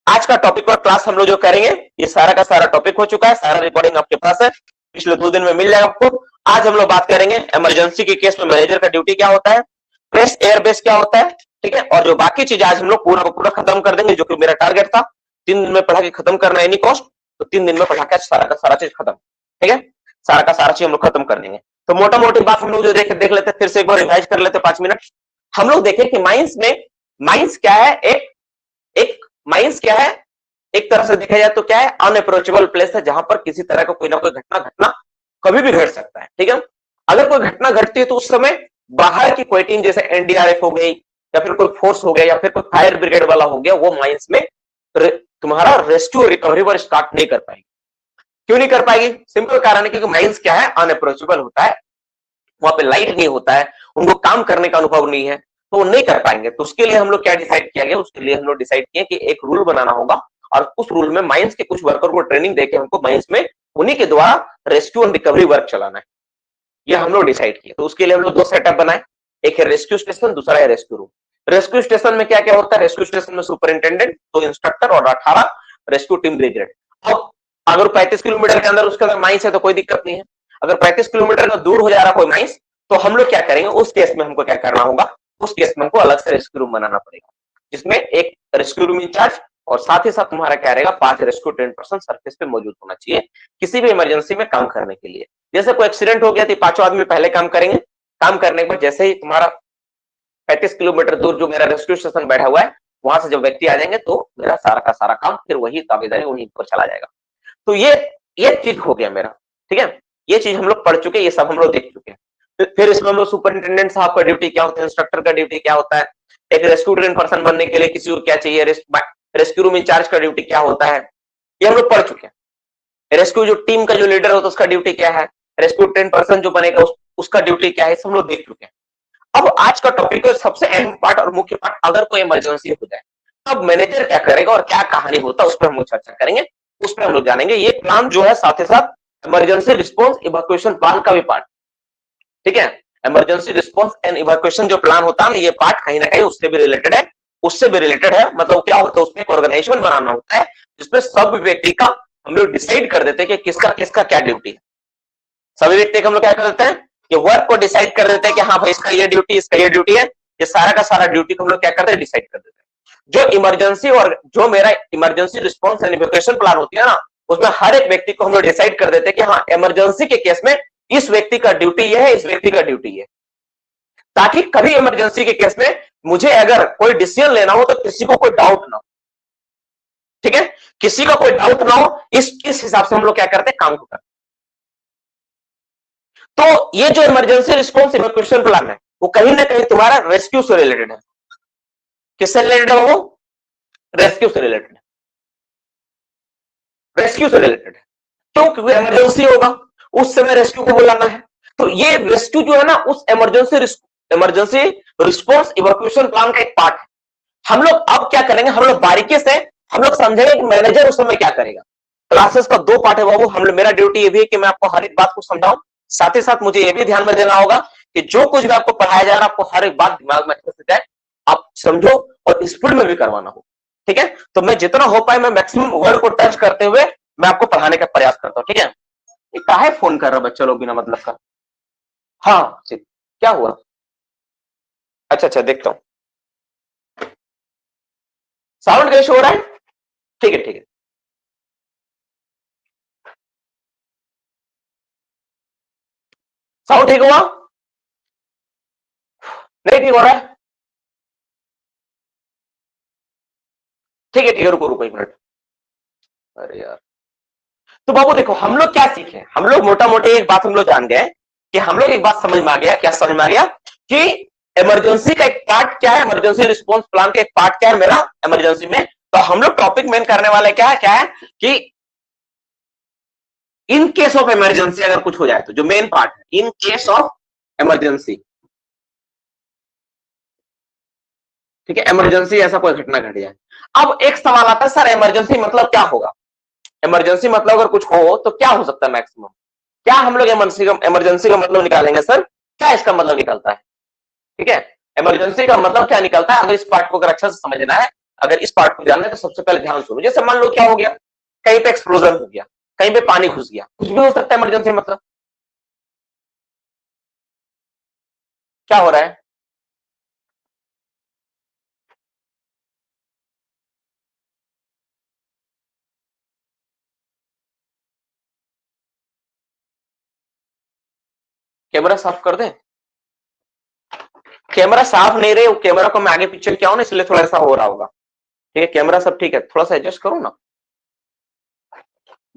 आज का टॉपिक और क्लास हम लोग जो करेंगे, ये सारा का सारा टॉपिक हो चुका है, सारा रिकॉर्डिंग आपके पास है, पिछले 2 दिन में मिल जाएगा आपको। आज हम लोग बात करेंगे इमरजेंसी के केस में मैनेजर का ड्यूटी क्या होता है, प्रेस एयर बेस क्या होता है, ठीक है। और जो बाकी चीज आज हम लोग पूरा का पूरा खत्म कर देंगे, जो कि मेरा टारगेट था 3 दिन में पढ़ा के खत्म करना एनी कॉस्ट, तो 3 दिन में पढ़ा के सारा का सारा चीज खत्म, ठीक है। सारा का सारा चीज हम लोग खत्म कर देंगे। तो मोटा मोटी बात हम लोग जो देख लेते हैं, फिर से एक बार रिवाइज कर लेते 5 मिनट। हम लोग देखें कि माइंस में, माइंस क्या है, एक माइंस क्या है, एक तरह से देखा जाए तो क्या है, अनअप्रोचेबल प्लेस है, जहां पर किसी तरह का कोई ना कोई घटना कभी भी घट सकता है, ठीक है। अगर कोई घटना घटती है तो उस समय बाहर की कोई टीम, जैसे एनडीआरएफ हो गई या फिर कोई फोर्स हो गया या फिर कोई फायर ब्रिगेड वाला हो गया, वो माइंस में तुम्हारा रेस्क्यू रिकवरी वर्क स्टार्ट नहीं कर पाएगी। क्यों नहीं कर पाएगी? सिंपल कारण है, क्योंकि माइंस क्या है, अनअप्रोचेबल होता है, वहां पे लाइट नहीं होता है, उनको काम करने का अनुभव नहीं है, तो वो नहीं कर पाएंगे। तो उसके लिए हम लोग क्या डिसाइड किया गया, उसके लिए हम लोग डिसाइड किए कि एक रूल बनाना होगा, और उस रूल में माइंस के कुछ वर्कर को ट्रेनिंग देके हमको माइंस में उन्हीं के द्वारा रेस्क्यू एंड रिकवरी वर्क चलाना है, ये हम लोग डिसाइड किए। तो उसके लिए हम लोग 2 सेटअप बनाए, एक है रेस्क्यू स्टेशन, दूसरा है रेस्क्यू रूम। रेस्क्यू स्टेशन में क्या क्या होता है, रेस्क्यू स्टेशन में सुपरिंटेंडेंट, 2 इंस्ट्रक्टर और 18 रेस्क्यू टीम ब्रिगेड। अब अगर 35 किलोमीटर के अंदर उसके अंदर माइंस है तो कोई दिक्कत नहीं है। अगर 35 किलोमीटर का दूर हो जा रहा कोई माइंस, तो हम लोग क्या करेंगे, उस केस में हमको क्या करना होगा, उस केस में हमको अलग से रेस्क्यू रूम बनाना पड़ेगा, जिसमें एक रेस्क्यू रूम इंचार्ज और साथ ही साथ तुम्हारा क्या रहेगा, 5 रेस्क्यू ट्रेन पर्सन सरफेस पे मौजूद होना चाहिए किसी भी इमरजेंसी में काम करने के लिए। जैसे कोई एक्सीडेंट हो गया तो 5 आदमी पहले काम करेंगे, काम करने के बाद जैसे ही तुम्हारा 35 किलोमीटर दूर जो मेरा रेस्क्यू स्टेशन बैठा हुआ है, वहां से जब व्यक्ति आ जाएंगे तो मेरा सारा का सारा काम फिर वही ताबेदारी उन्हीं पर चला जाएगा। तो ये चीज हो गया मेरा, ठीक है। ये चीज हम लोग पढ़ चुके, ये सब हम लोग देख चुके हैं। फिर इसमें हम लोग सुपरिंटेंडेंट साहब का ड्यूटी क्या होता है, इंस्ट्रक्टर का ड्यूटी क्या होता है, एक रेस्क्यू ट्रेन पर्सन बनने के लिए किसी को क्या चाहिए, रेस्क्यू रूम इंचार्ज का ड्यूटी क्या होता है, ये हम लोग पढ़ चुके हैं। रेस्क्यू जो टीम का जो लीडर होता है उसका ड्यूटी क्या है, रेस्क्यू ट्रेन पर्सन जो बनेगा उसका ड्यूटी क्या है, सब लोग देख चुके हैं। अब आज का टॉपिक है सबसे अहम पार्ट और मुख्य पार्ट, अगर कोई इमरजेंसी हो जाए तब मैनेजर क्या करेगा और क्या कहानी होता है, उस पर हम लोग चर्चा करेंगे, उस पर हम लोग जानेंगे। ये प्लान जो है साथ ही साथ इमरजेंसी रिस्पांस इवैक्यूएशन प्लान का भी पार्ट, ठीक है। इमरजेंसी रिस्पांस एंड इवैक्यूएशन जो प्लान होता है ना, ये पार्ट कहीं ना कहीं उससे भी रिलेटेड है, मतलब क्या होता है, उसमें एक ऑर्गेनाइजेशन बनाना होता है जिसमें सब व्यक्ति का हम लोग डिसाइड कर देते हैं कि किसका किसका क्या ड्यूटी है। सभी व्यक्ति का हम लोग क्या कर देते हैं कि वर्क को डिसाइड कर देते हैं कि हाँ भाई इसका ये ड्यूटी, इसका ये ड्यूटी है, ये सारा का सारा ड्यूटी को हम लोग क्या करते हैं, डिसाइड कर देते हैं। जो इमरजेंसी और जो मेरा emergency response and evacuation plan होती है ना, उसमें हर एक व्यक्ति को हम लोग डिसाइड कर देते हैं कि हाँ इमरजेंसी के केस में इस व्यक्ति का ड्यूटी ये है, इस व्यक्ति का ड्यूटी है, ताकि कभी इमरजेंसी के केस में मुझे अगर कोई डिसीजन लेना हो तो किसी को कोई डाउट ना हो, ठीक है, किसी का कोई डाउट ना हो, इस हिसाब से हम लोग क्या करते हैं, काम को करते हैं। तो ये जो इमरजेंसी रिस्पांस इवैक्यूएशन प्लान है वो कहीं ना कहीं तुम्हारा रेस्क्यू से रिलेटेड है। किससे रिलेटेड है वो? रेस्क्यू से रिलेटेड है, रेस्क्यू से रिलेटेड है। क्यों? क्योंकि इमरजेंसी होगा, उस समय रेस्क्यू को बुलाना है। तो ये रेस्क्यू जो है ना, उस इमरजेंसी रिस्पांस इवैक्यूएशन प्लान का एक पार्ट है। हम लोग अब क्या करेंगे, हम लोग बारीकी से हम लोग समझेंगे कि मैनेजर उस समय क्या करेगा। क्लासेस का 2 पार्ट है बाबू। हम लोग, मेरा ड्यूटी ये भी है कि मैं आपको हर एक बात को समझाऊं, साथ ही साथ मुझे ये भी ध्यान में देना होगा कि जो कुछ भी आपको पढ़ाया जा रहा है, आपको हर एक बात दिमाग में अच्छे से जाए, आप समझो और स्पीड में भी करवाना हो, ठीक है। तो मैं जितना हो पाए मैं मैक्सिमम वर्ड को टच करते हुए मैं आपको पढ़ाने का प्रयास करता हूं, ठीक है। ये काहे फोन कर रहा बच्चा लोग बिना मतलब का? हाँ ठीक, क्या हुआ? अच्छा अच्छा, देखता हूं साउंड कैसे हो रहा है। ठीक है ठीक है, साउंड ठीक हुआ? नहीं ठीक हो रहा है? ठीक है, रुको रुको 1 मिनट। अरे यार, तो बाबू देखो हम लोग क्या सीखे, हम लोग मोटा मोटी एक बात हम लोग जान गए कि हम लोग एक बात समझ में आ गया, क्या समझ में आ गया कि इमरजेंसी का एक पार्ट क्या है, इमरजेंसी रिस्पांस प्लान का एक पार्ट क्या है मेरा इमरजेंसी में। तो हम लोग टॉपिक मेन करने वाले क्या है कि इन केस ऑफ इमरजेंसी अगर कुछ हो जाए तो जो मेन पार्ट है, इन केस ऑफ इमरजेंसी, ठीक है, इमरजेंसी ऐसा कोई घटना घट जाए। अब एक सवाल आता है, सर इमरजेंसी मतलब क्या होगा? इमरजेंसी मतलब अगर कुछ हो तो क्या हो सकता है मैक्सिमम? क्या हम लोग इमरजेंसी का मतलब निकालेंगे सर, क्या इसका मतलब निकलता है, ठीक है। इमरजेंसी का मतलब क्या निकलता है, अगर इस पार्ट को अगर अच्छे से समझना है अगर इस पार्ट को ध्यान है तो सबसे पहले ध्यान सुनो। जैसे मान लो क्या हो गया, कहीं पे एक्सप्लोजन हो गया, कहीं पे पानी घुस गया, कुछ भी हो सकता है इमरजेंसी। मतलब क्या हो रहा है, कैमरा साफ कर दे। कैमरा साफ नहीं रहे, कैमरा को मैं आगे पीछे किया हूं ना, इसलिए थोड़ा सा हो रहा होगा। ठीक है, कैमरा सब ठीक है, थोड़ा सा एडजस्ट करो ना।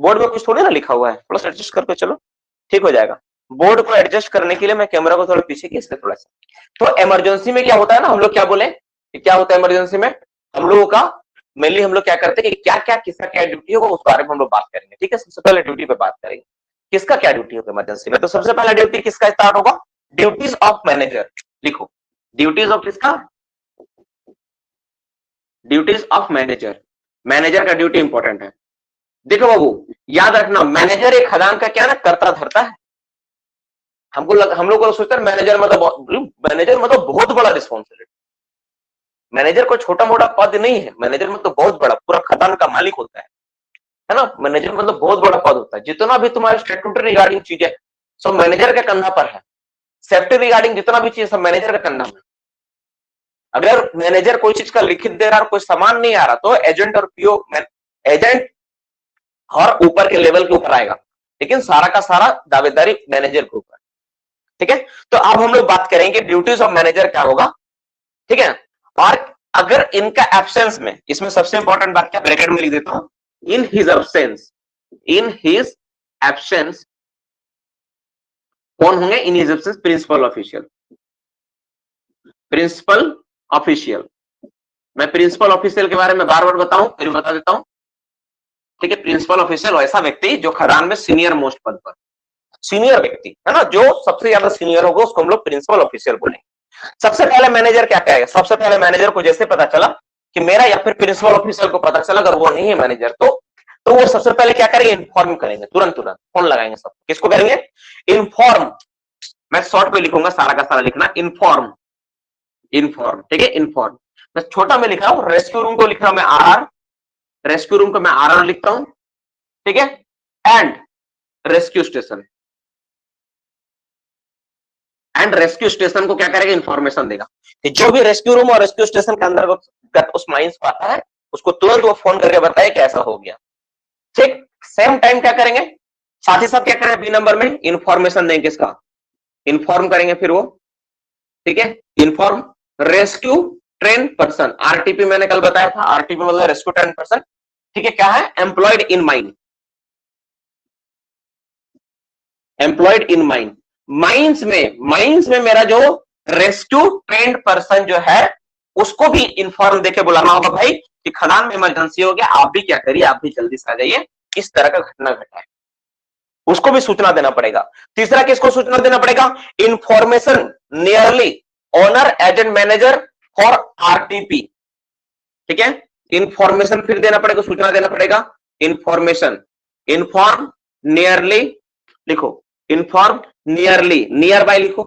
बोर्ड में कुछ थोड़ी ना लिखा हुआ है, थोड़ा सा एडजस्ट करके चलो, ठीक हो जाएगा। बोर्ड को एडजस्ट करने के लिए मैं कैमरा को थोड़ा पीछे किया, इसलिए थोड़ा सा। तो इमरजेंसी में क्या होता है ना, हम लोग क्या बोले कि क्या होता है इमरजेंसी में, हम लोगों का मेनली हम लोग क्या करते हैं कि क्या क्या किसका क्या ड्यूटी होगा उस बारे में हम लोग बात करेंगे। ठीक है, सबसे पहले ड्यूटी पे बात करेंगे, किसका क्या ड्यूटी होगा इमरजेंसी में। तो सबसे पहला ड्यूटी किसका स्टार्ट होगा, ड्यूटीज ऑफ मैनेजर। लिखो, ड्यूटीज ऑफ किसका, ड्यूटीज ऑफ मैनेजर। मैनेजर का ड्यूटी इंपॉर्टेंट है। देखो बाबू, याद रखना, मैनेजर एक खदान का क्या ना करता धरता है। हम लोग को सोचते हैं मैनेजर मतलब बहुत बड़ा रिस्पॉन्सिबिलिटी। मैनेजर कोई छोटा मोटा पद नहीं है, मैनेजर मतलब बहुत बड़ा, पूरा खदान का मालिक होता है ना। मैनेजर मतलब बहुत बड़ा पद होता है। जितना भी तुम्हारे स्टेट्यूटरी रिगार्डिंग चीजें सब मैनेजर के कंधा पर है। सेफ्टी रिगार्डिंग जितना भी चीज सब मैनेजर के कंधा में। अगर मैनेजर कोई चीज का लिखित दे रहा है और कोई सामान नहीं आ रहा तो एजेंट और पीओ, एजेंट और ऊपर के लेवल के ऊपर आएगा, लेकिन सारा का सारा दावेदारी मैनेजर के ऊपर। ठीक है, तो अब हम लोग बात करेंगे ड्यूटीज ऑफ मैनेजर क्या होगा। ठीक है, और अगर इनका एब्सेंस में, इसमें सबसे इंपॉर्टेंट बात क्या, ब्रैकेट में लिख देता हूं, in his absence, in his absence कौन होंगे, in his absence principal official. Principal official, मैं प्रिंसिपल ऑफिशियल के बारे में बार बार बताऊं, फिर बता देता हूं। ठीक है, प्रिंसिपल ऑफिशियल ऐसा व्यक्ति जो खदान में सीनियर मोस्ट पद पर, सीनियर व्यक्ति है ना, जो सबसे ज्यादा सीनियर होगा उसको हम लोग प्रिंसिपल ऑफिशियल बोलेंगे। सबसे पहले मैनेजर क्या कहेगा, सबसे पहले मैनेजर को जैसे पता चला कि मेरा, या फिर प्रिंसिपल ऑफिसर को पता चला अगर वो नहीं है मैनेजर, तो वो सबसे पहले क्या करेंगे, इन्फॉर्म करेंगे, तुरंत तुरंत फोन लगाएंगे सब। किसको करेंगे, इन्फॉर्म। मैं शॉर्ट में लिखूंगा, सारा का सारा लिखना, इन्फॉर्म, इन्फॉर्म। ठीक है, इन्फॉर्म। मैं छोटा में लिख रहा हूं, रेस्क्यू रूम को लिख रहा हूं मैं आर, रेस्क्यू रूम को मैं आर लिखता हूं। ठीक है, and rescue station, and rescue station को क्या करेगा, इंफॉर्मेशन देगा कि जो भी रेस्क्यू रूम और रेस्क्यू स्टेशन के अंदर उस माइंस को आता है उसको तुरंत वो फोन करके बताए कि ऐसा हो गया। ठीक, सेम टाइम क्या करेंगे, साथ ही साथ क्या करेंगे, बी नंबर में इंफॉर्मेशन देंगे, किसका, इंफॉर्म करेंगे फिर वो। ठीक है, inform rescue train person, RTP मैंने कल बताया था, आरटीपी मतलब रेस्क्यू ट्रेन पर्सन। ठीक है, क्या है, employed in mine, employed in mine. Mines में मेरा जो रेस्क्यू ट्रेंड पर्सन जो है उसको भी इंफॉर्म देके बुलाना होगा, भाई कि खदान में इमरजेंसी हो गया, आप भी क्या करिए, आप भी जल्दी से आ जाइए, इस तरह का घटना घटा है, उसको भी सूचना देना पड़ेगा। तीसरा किसको सूचना देना पड़ेगा, information nearly owner agent manager for RTP. ठीक है, इंफॉर्मेशन फिर देना पड़ेगा, सूचना देना पड़ेगा, इंफॉर्मेशन, इन्फॉर्म नियरली, लिखो इन्फॉर्म नियरली, नियर बाय लिखो,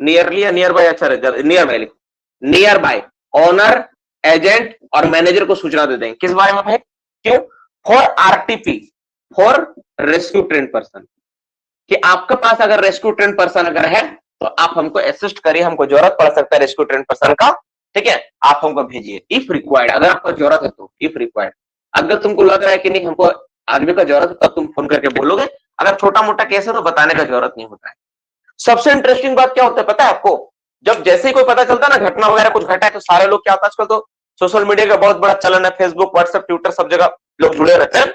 नियरली या नियर बाय अच्छा रहेगा, नियर बाय लिखो, नियर बाय ओनर एजेंट और मैनेजर को सूचना दे देंगे, किस बारे में भाई, क्यों, for RTP, for rescue train person, कि आपके पास अगर रेस्क्यू ट्रेन पर्सन अगर है तो आप हमको असिस्ट करिए, हमको जरूरत पड़ सकता है रेस्क्यू ट्रेन पर्सन का। ठीक है, आप हमको भेजिए, इफ रिक्वायर्ड, अगर आपको जरूरत है तो, इफ रिक्वायर्ड। अगर तुमको लग रहा है कि नहीं हमको आदमी का जरूरत है तब तुम फोन करके बोलोगे, अगर छोटा मोटा केस है तो बताने का जरूरत नहीं होता है। सबसे इंटरेस्टिंग बात क्या होता है पता है आपको, जब जैसे ही कोई पता चलता है ना घटना वगैरह कुछ घटा है तो सारे लोग क्या होता है, आजकल तो सोशल मीडिया का बहुत बड़ा चलन है, फेसबुक व्हाट्सएप ट्विटर सब जगह लोग जुड़े रहते हैं।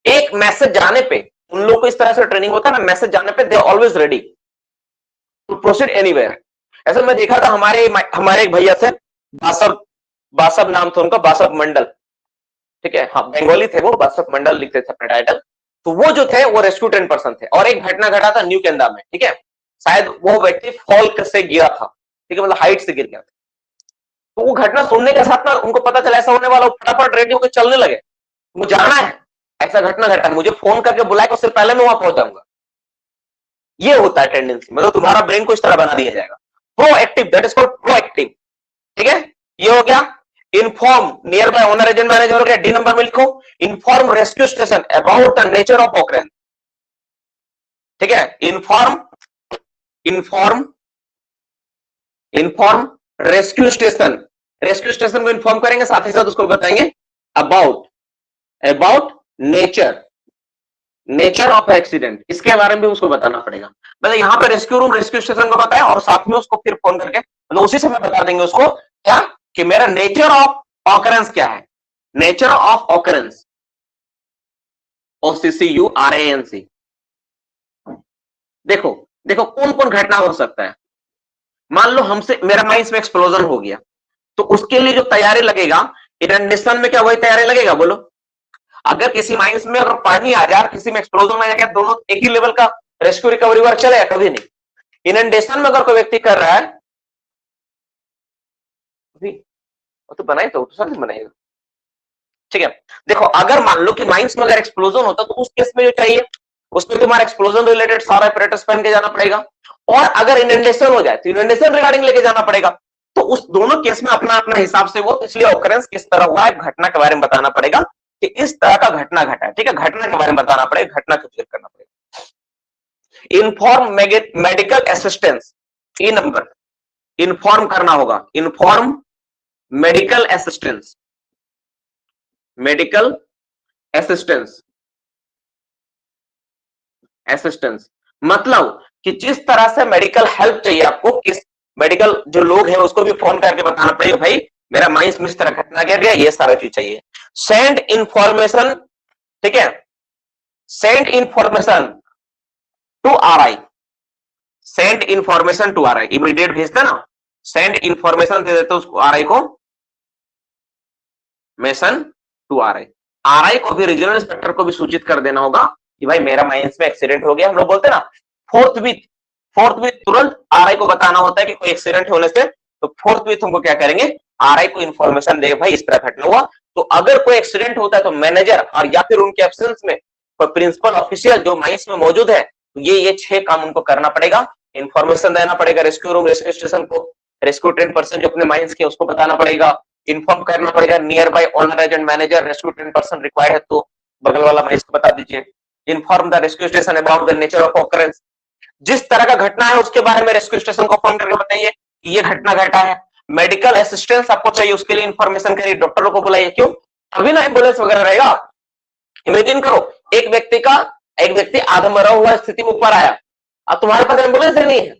एक मैसेज जाने पे उन लोग को इस तरह से ट्रेनिंग होता है ना, मैसेज जाने पे they always ready to proceed anywhere. ऐसा मैं देखा था हमारे एक भैया से, बासव नाम था उनका, बासव मंडल। ठीक है, हाँ बंगाली थे वो, बासव मंडल लिखते थे अपना टाइटल। तो वो जो थे वो रेस्क्यू ट्रेन पर्सन थे, और एक घटना घटा था न्यू केंदा में। ठीक है, शायद वो व्यक्ति फॉल से गिरा था, ठीक है, मतलब हाइट से गिर गया था। तो वो घटना सुनने के साथ ना उनको पता चला ऐसा होने वाला, फटाफट रेडी होकर चलने लगे, मुझे जाना है, ऐसा घटना घटा, मुझे फोन करके बुलाए उससे पहले मैं वहां पहुंच जाऊंगा। ये होता है टेंडेंसी, मतलब तुम्हारा ब्रेन को इस तरह बना दिया जाएगा, proactive, that is called proactive. ठीक है, ये हो गया inform near by owner agent manager हो गया, डी नंबर में लिखो inform rescue station about the nature of occurrence. ठीक है, inform inform inform rescue station, rescue station को इन्फॉर्म करेंगे, साथ ही साथ उसको बताएंगे about about nature nature of accident, इसके बारे में भी उसको बताना पड़ेगा। मतलब यहाँ पे रेस्क्यू रूम रेस्क्यू स्टेशन को बताया और साथ में उसको फिर फोन करके मतलब उसी समय बता देंगे उसको क्या कि मेरा नेचर ऑफ ऑकरेंस क्या है, नेचर ऑफ ऑकरेंस, OCCURANC। देखो देखो कौन कौन घटना हो सकता है। मान लो हमसे मेरा माइंस में एक्सप्लोजन हो गया, तो उसके लिए जो तैयारी लगेगा इनंडेशन में क्या वही तैयारी लगेगा बोलो। अगर किसी माइंस में अगर पानी आ जाए, किसी में एक्सप्लोजन आ जाए, दोनों एक ही लेवल का रेस्क्यू रिकवरी वर्क चलेगा? कभी नहीं। इनंडेशन में अगर कोई व्यक्ति कर रहा है वो तो बनाए तो सब बनाएगा। ठीक है, देखो अगर मान लो कि माइंस में अगर एक्सप्लोजन होता तो उस केस में जो चाहिए उसमें तुम्हारा एक्सप्लोजन रिलेटेड सारा apparatus पहन के जाना पड़ेगा, और अगर इनंडेशन हो जाए तो इनंडेशन रिगार्डिंग लेके जाना पड़ेगा। तो उस दोनों केस में अपना अपना हिसाब से वो, इसलिए ऑकरेंस किस तरह हुआ है घटना के बारे में बताना पड़ेगा कि इस तरह का घटना घटा है। ठीक है, घटना के बारे में बताना पड़ेगा, घटना को क्लियर करना पड़ेगा। इन्फॉर्म मेडिकल असिस्टेंस, ई नंबर इन्फॉर्म करना होगा, inform medical assistance, medical assistance assistance मतलब कि जिस तरह से मेडिकल हेल्प चाहिए आपको, किस मेडिकल जो लोग हैं उसको भी फोन करके बताना पड़ेगा भाई मेरा माइंस में इस तरह घटना गिर गया, ये सारा चीज चाहिए। सेंड इंफॉर्मेशन, ठीक है, send information to RI, send information to RI, immediate भेजते ना, सेंड इंफॉर्मेशन दे देते उसको RI को, मेसन टू RI को भी रीजनल इंस्पेक्टर को भी सूचित कर देना होगा कि भाई मेरा माइंस में एक्सीडेंट हो गया। हम लोग बोलते हैं ना फोर्थ विथ तुरंत RI को बताना होता है कि कोई एक्सीडेंट होने से, तो फोर्थ विथ हमको क्या करेंगे RI को इंफॉर्मेशन देगा भाई इस तरह घटना हुआ। तो अगर कोई एक्सीडेंट होता है तो मैनेजर और या फिर उनके एब्सेंस में कोई प्रिंसिपल ऑफिशियल जो माइंस में मौजूद है, तो ये 6 काम उनको करना पड़ेगा। इंफॉर्मेशन देना पड़ेगा रेस्क्यू रूम रेस्क्यू स्टेशन को, रेस्क्यू ट्रेन पर्सन जो अपने माइंस के उसको बताना पड़ेगा, इन्फॉर्म करना पड़ेगा near by owner agent manager, rescue train person required है तो बगल वाला माइंस को बता दीजिए। Inform the rescue station about the nature of occurrence, जिस तरह का घटना है उसके बारे में रेस्क्यू स्टेशन को फोन करके बताइए कि ये घटना घटा है। मेडिकल असिस्टेंस आपको चाहिए, उसके लिए इंफॉर्मेशन करिए, डॉक्टरों को बुलाइए, क्यों अभी ना एम्बुलेंस वगैरह रहेगा। इमेजिन करो एक व्यक्ति आधा मरा हुआ स्थिति में ऊपर आया, अब तुम्हारे पास एम्बुलेंस नहीं है,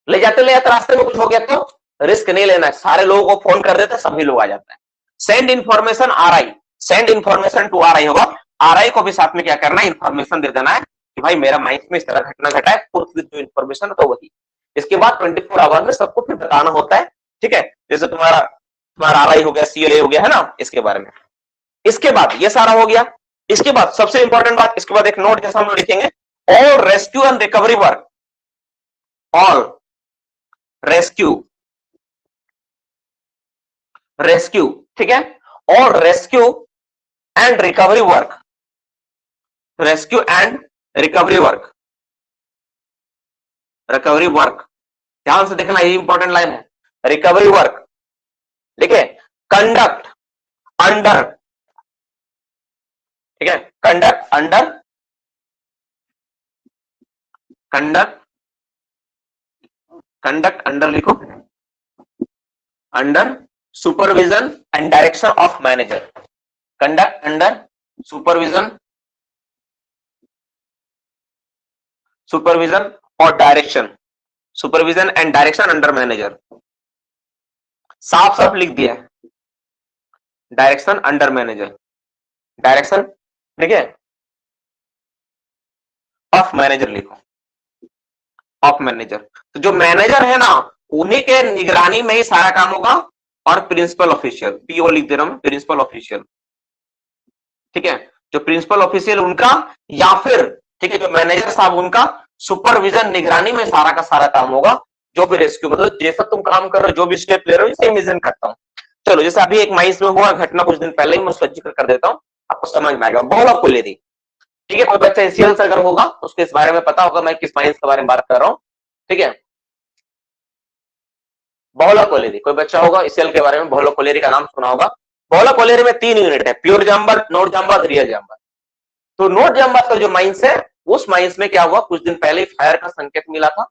ले जाते रास्ते में कुछ हो गया तो रिस्क नहीं लेना है, सारे लोगों को फोन कर देते सभी लोग आ जाता है। Send information RI, send information to RI होगा, RI को भी साथ में क्या करना है इंफॉर्मेशन दे देना है कि भाई मेरा माइंस में इस तरह घटना घटा है, जो इंफॉर्मेशन तो वही। इसके बाद 24 आवर में सबको फिर बताना होता है। ठीक है, जैसे तुम्हारा RI हो गया, CLA हो गया है ना, इसके बारे में। इसके बाद ये सारा हो गया, इसके बाद सबसे इंपॉर्टेंट बात, इसके बाद एक नोट जैसा हम लोग लिखेंगे, all rescue and recovery work, all rescue, ठीक है, और rescue and recovery work, rescue and recovery work, recovery work ध्यान से देखना, ये इंपॉर्टेंट लाइन है, रिकवरी वर्क। देखिए कंडक्ट अंडर, ठीक है, कंडक्ट अंडर, कंडक्ट अंडर लिखो, under supervision and direction of manager, conduct under supervision और direction, supervision and direction under manager, साफ साफ लिख दिया है, डायरेक्शन अंडर मैनेजर, डायरेक्शन ठीक है ऑफ मैनेजर लिखो, ऑफ मैनेजर। तो जो मैनेजर है ना उन्हीं के निगरानी में ही सारा काम होगा, और प्रिंसिपल ऑफिशियल, PO लिख दे रहा हूं, प्रिंसिपल ऑफिशियल, ठीक है, जो प्रिंसिपल ऑफिशियल उनका, या फिर ठीक है जो मैनेजर साहब उनका सुपरविजन निगरानी में सारा का सारा काम होगा। जो भी रेस्क्यू मतलब जैसा तुम काम कर रहे हो, जो भी स्टेप ले रहे हो, इसे इमेजिन करता हूँ। चलो जैसे अभी एक माइंस में हुआ घटना कुछ दिन पहले ही, मैं उसका जिक्र कर देता हूँ, आपको समझ में आएगा, बहुत आपको ले दी। ठीक है, कोई बच्चा एसीएल अगर होगा उसके इस बारे में पता होगा मैं किस माइंस के बारे में बात कर रहा हूँ। ठीक है, बहुला कोलेरी, कोई बच्चा होगा इस सेल के बारे में बहुला कोलेरी का नाम सुना होगा। बहुला कोलेरी में 3 यूनिट है, प्योर जामबन, नोट जामबन, रियल जामबन। तो नोट जामबन का जो माइंस है, उस माइंस में क्या हुआ, कुछ दिन पहले फायर का संकेत मिला था,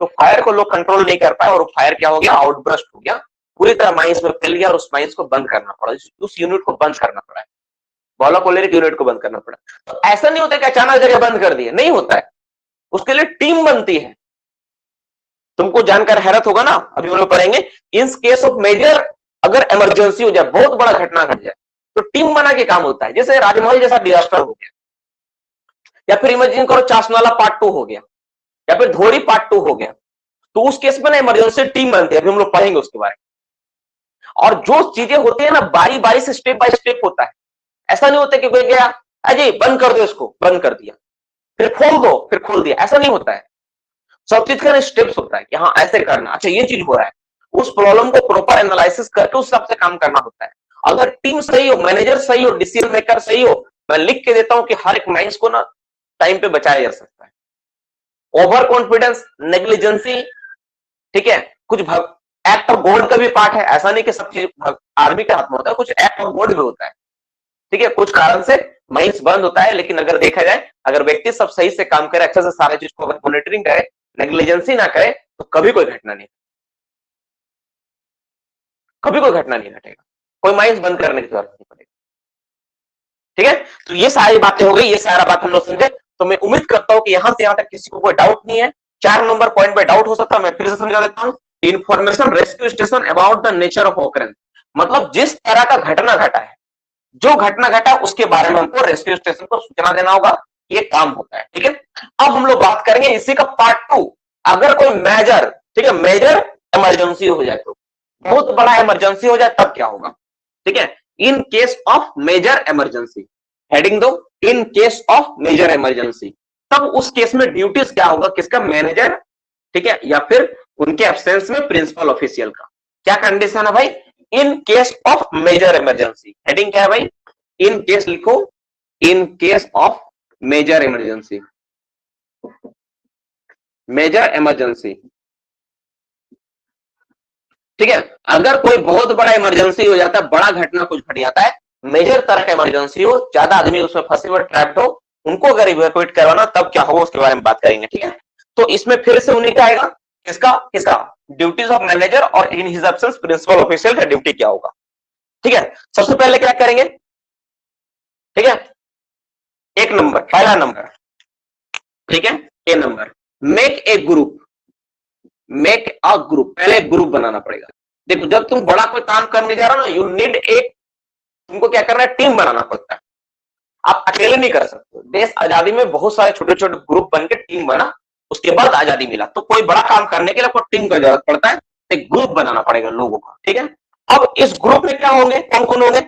तो फायर को लोग कंट्रोल नहीं कर पाए और फायर क्या हो गया, आउटब्रस्ट हो गया, पूरी तरह माइंस में फैल गया और उस माइंस को बंद करना पड़ा, उस यूनिट को बंद करना पड़ा, बहुला कोलेरिक यूनिट को बंद करना पड़ा। तो ऐसा नहीं होता कि अचानक जगह बंद कर दिए, नहीं होता है, उसके लिए टीम बनती है। तुमको जानकर हैरत होगा ना, अभी हम लोग पढ़ेंगे, इन केस ऑफ मेजर, अगर इमरजेंसी हो जाए, बहुत बड़ा घटना घट जाए, तो टीम बना के काम होता है। जैसे राजमहल जैसा डिजास्टर हो गया, या फिर इमेजिन करो चासनाला पार्ट 2 हो गया, या फिर धोरी पार्ट 2 हो गया, तो उस केस में ना इमरजेंसी टीम बनती है, अभी हम लोग पढ़ेंगे उसके बारे में। और जो चीजें होती है ना, बारी बारी से स्टेप बाय स्टेप होता है, ऐसा नहीं होता कि कोई गया अजय बंद कर दो, इसको बंद कर दिया, फिर खोल दो, फिर खोल दिया, ऐसा नहीं होता है। सब चीज का स्टेप्स होता है कि हाँ ऐसे करना, अच्छा ये चीज हो रहा है, उस प्रॉब्लम को प्रॉपर एनालिसिस करके उस हिसाब से काम करना होता है। अगर टीम सही हो, मैनेजर सही हो, डिसीजन मेकर सही हो, मैं लिख के देता हूं कि हर एक माइंस को ना टाइम पे बचाया जा सकता है। ओवर कॉन्फिडेंस, नेग्लिजेंसी, ठीक है, कुछ एक्ट ऑफ गॉड का भी पार्ट है, ऐसा नहीं कि सब चीज आर्मी के हाथ में होता है, कुछ एक्ट ऑफ गॉड भी होता है, ठीक है, कुछ कारण से माइंस बंद होता है। लेकिन अगर देखा जाए, अगर व्यक्ति सब सही से काम करे, अच्छे से सारे चीज को मॉनिटरिंग करे, नेग्लिजेंसी ना करे, तो कभी कोई घटना नहीं, कभी कोई घटना नहीं घटेगा, कोई माइंस बंद करने की जरूरत नहीं पड़ेगी, ठीक है। तो ये सारी बातें हो गई, ये सारा बात हम लोग समझे। तो मैं उम्मीद करता हूं कि यहां से यहां तक किसी को कोई डाउट नहीं है। 4 नंबर पॉइंट पे डाउट हो सकता है, मैं फिर से समझा देता हूं। Information rescue station about the nature of occurrence, मतलब जिस तरह का घटना घटा है, जो घटना घटा उसके बारे में हमको रेस्क्यू स्टेशन को सूचना देना होगा, ये काम होता है, ठीक है। अब हम लोग बात करेंगे इसी का पार्ट 2, अगर कोई मेजर, ठीक है, मेजर इमरजेंसी हो जाए, तो बहुत बड़ा इमरजेंसी हो जाए तब क्या होगा, ठीक है। In case of major emergency, heading दो, in case of major emergency, तब उस केस में ड्यूटीज क्या होगा, किसका, मैनेजर, ठीक है, या फिर उनके एब्सेंस में प्रिंसिपल ऑफिशियल का। क्या कंडीशन है भाई, in case of major emergency, heading क्या है भाई, इन केस लिखो, in case of major emergency, major emergency, ठीक है। अगर कोई बहुत बड़ा इमरजेंसी हो जाता है, बड़ा घटना कुछ घट जाता है, मेजर तरह का इमरजेंसी हो, ज्यादा आदमी उसमें फंसे हुए ट्रैप्ड हो, उनको अगर इवैक्यूएट करवाना, तब क्या होगा उसके बारे में बात करेंगे, ठीक है। तो इसमें फिर से उन्हीं का आएगा, किसका किसका, ड्यूटीज ऑफ मैनेजर और in his absence principal official का ड्यूटी क्या होगा, ठीक है। सबसे पहले क्या करेंगे, ठीक है, एक नंबर, पहला नंबर, ठीक है, A number, make a group, make a group, पहले ग्रुप बनाना पड़ेगा। देखो जब तुम बड़ा कोई काम करने जा रहे हो ना, यू नीड एक, तुमको क्या करना है, टीम बनाना पड़ता है, आप अकेले नहीं कर सकते। देश आजादी में बहुत सारे छोटे छोटे ग्रुप बन के टीम बना, उसके बाद आजादी मिला। तो कोई बड़ा काम करने के लिए कोई टीम का जरूरत पड़ता है, एक ग्रुप बनाना पड़ेगा लोगों का, ठीक है। अब इस ग्रुप में क्या होंगे, कौन कौन होंगे,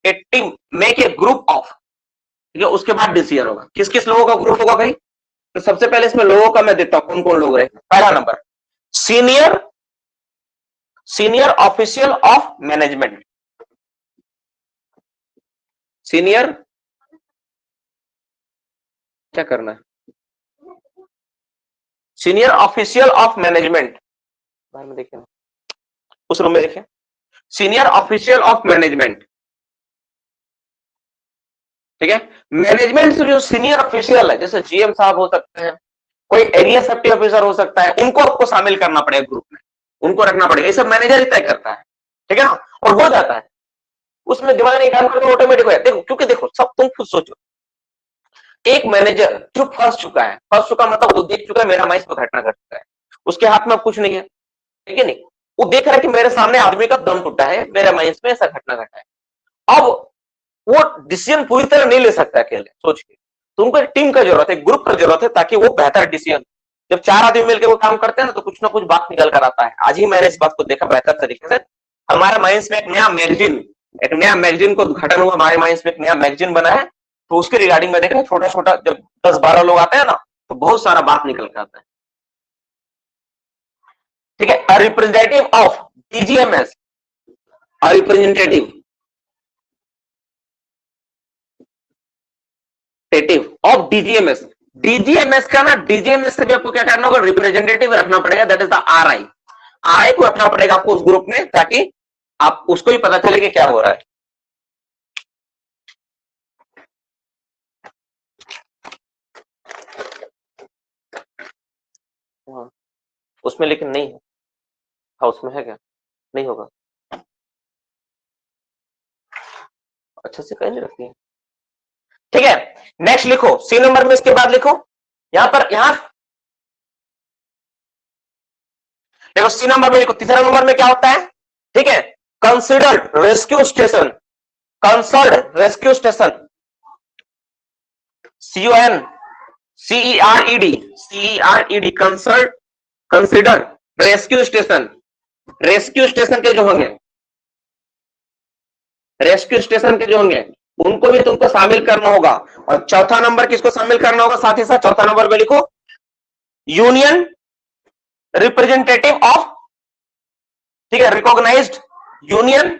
एक team, make a group of, ठीक है, उसके बाद डिसीजन होगा, किस किस लोगों का ग्रुप होगा भाई। तो सबसे पहले इसमें लोगों का मैं देता हूं, कौन कौन लोग रहे। पहला number, senior, senior official of management, senior, क्या करना है, सीनियर ऑफिशियल ऑफ मैनेजमेंट, बाहर में देखिए, उस रूम में देखिए, सीनियर ऑफिशियल ऑफ मैनेजमेंट, ठीक है। मैनेजमेंट से जो सीनियर ऑफिशियल है, जैसे जीएम साहब हो सकते हैं, कोई एरिया सेफ्टी ऑफिसर हो सकता है, उनको आपको शामिल करना पड़ेगा ग्रुप में, उनको रखना पड़ेगा, ये सब मैनेजर ही तय करता है, ठीक है ना, और हो जाता है, उसमें दिमाग नहीं काम करके ऑटोमेटिक हो जाता है। देखो क्योंकि देखो सब, तुम खुद सोचो, एक मैनेजर जो फंस चुका है, फंस चुका मतलब वो देख चुका है मेरा माइंस पर घटना घट चुका है, उसके हाथ में अब कुछ नहीं है, ठीक है, नहीं, वो देख रहा है कि मेरे सामने आदमी का दम टूटा है, मेरे माइंस में ऐसा घटना घटा है। अब वो डिसीजन पूरी तरह नहीं ले सकता अकेले सोच के, तो उनको एक टीम का जरूरत है, ग्रुप का जरूरत है, ताकि वो बेहतर डिसीजन, जब 4 आदमी मिलकर वो काम करते हैं ना, तो कुछ ना कुछ बात निकल कर आता है। आज ही मैंने इस बात को देखा बेहतर तरीके से, हमारे माइंस में एक नया मैगजीन को उद्घाटन हुआ, हमारे माइंस में एक नया मैगजीन बना है, तो उसके रिगार्डिंग में देखा, छोटा छोटा जब 10-12 लोग आते हैं ना, तो बहुत सारा बात निकल कर आता है, ठीक है। Representative of DGMS, representative of DGMS, DGMS का ना, डीजीएमएस से भी आपको क्या करना होगा, रिप्रेजेंटेटिव रखना पड़ेगा, that is the RI, RI को रखना पड़ेगा आपको उस ग्रुप में, ताकि आप उसको भी पता चले कि क्या हो रहा है। हाँ, उसमें लेकिन नहीं है। हाँ, उसमें है क्या? नहीं होगा। अच्छे से कहीं नहीं रखती है। ठीक है, नेक्स्ट लिखो सी नंबर में, इसके बाद लिखो यहां पर, यहां देखो सी नंबर में लिखो, तीसरा नंबर में क्या होता है? ठीक है, considered rescue station, concerned rescue station, CON CERED concerned, consider rescue station. Rescue station के जो होंगे, रेस्क्यू स्टेशन के जो होंगे उनको भी तुमको शामिल करना होगा। और चौथा नंबर किसको शामिल करना होगा साथ ही साथ? चौथा नंबर में लिखो यूनियन रिप्रेजेंटेटिव ऑफ, ठीक है, recognized union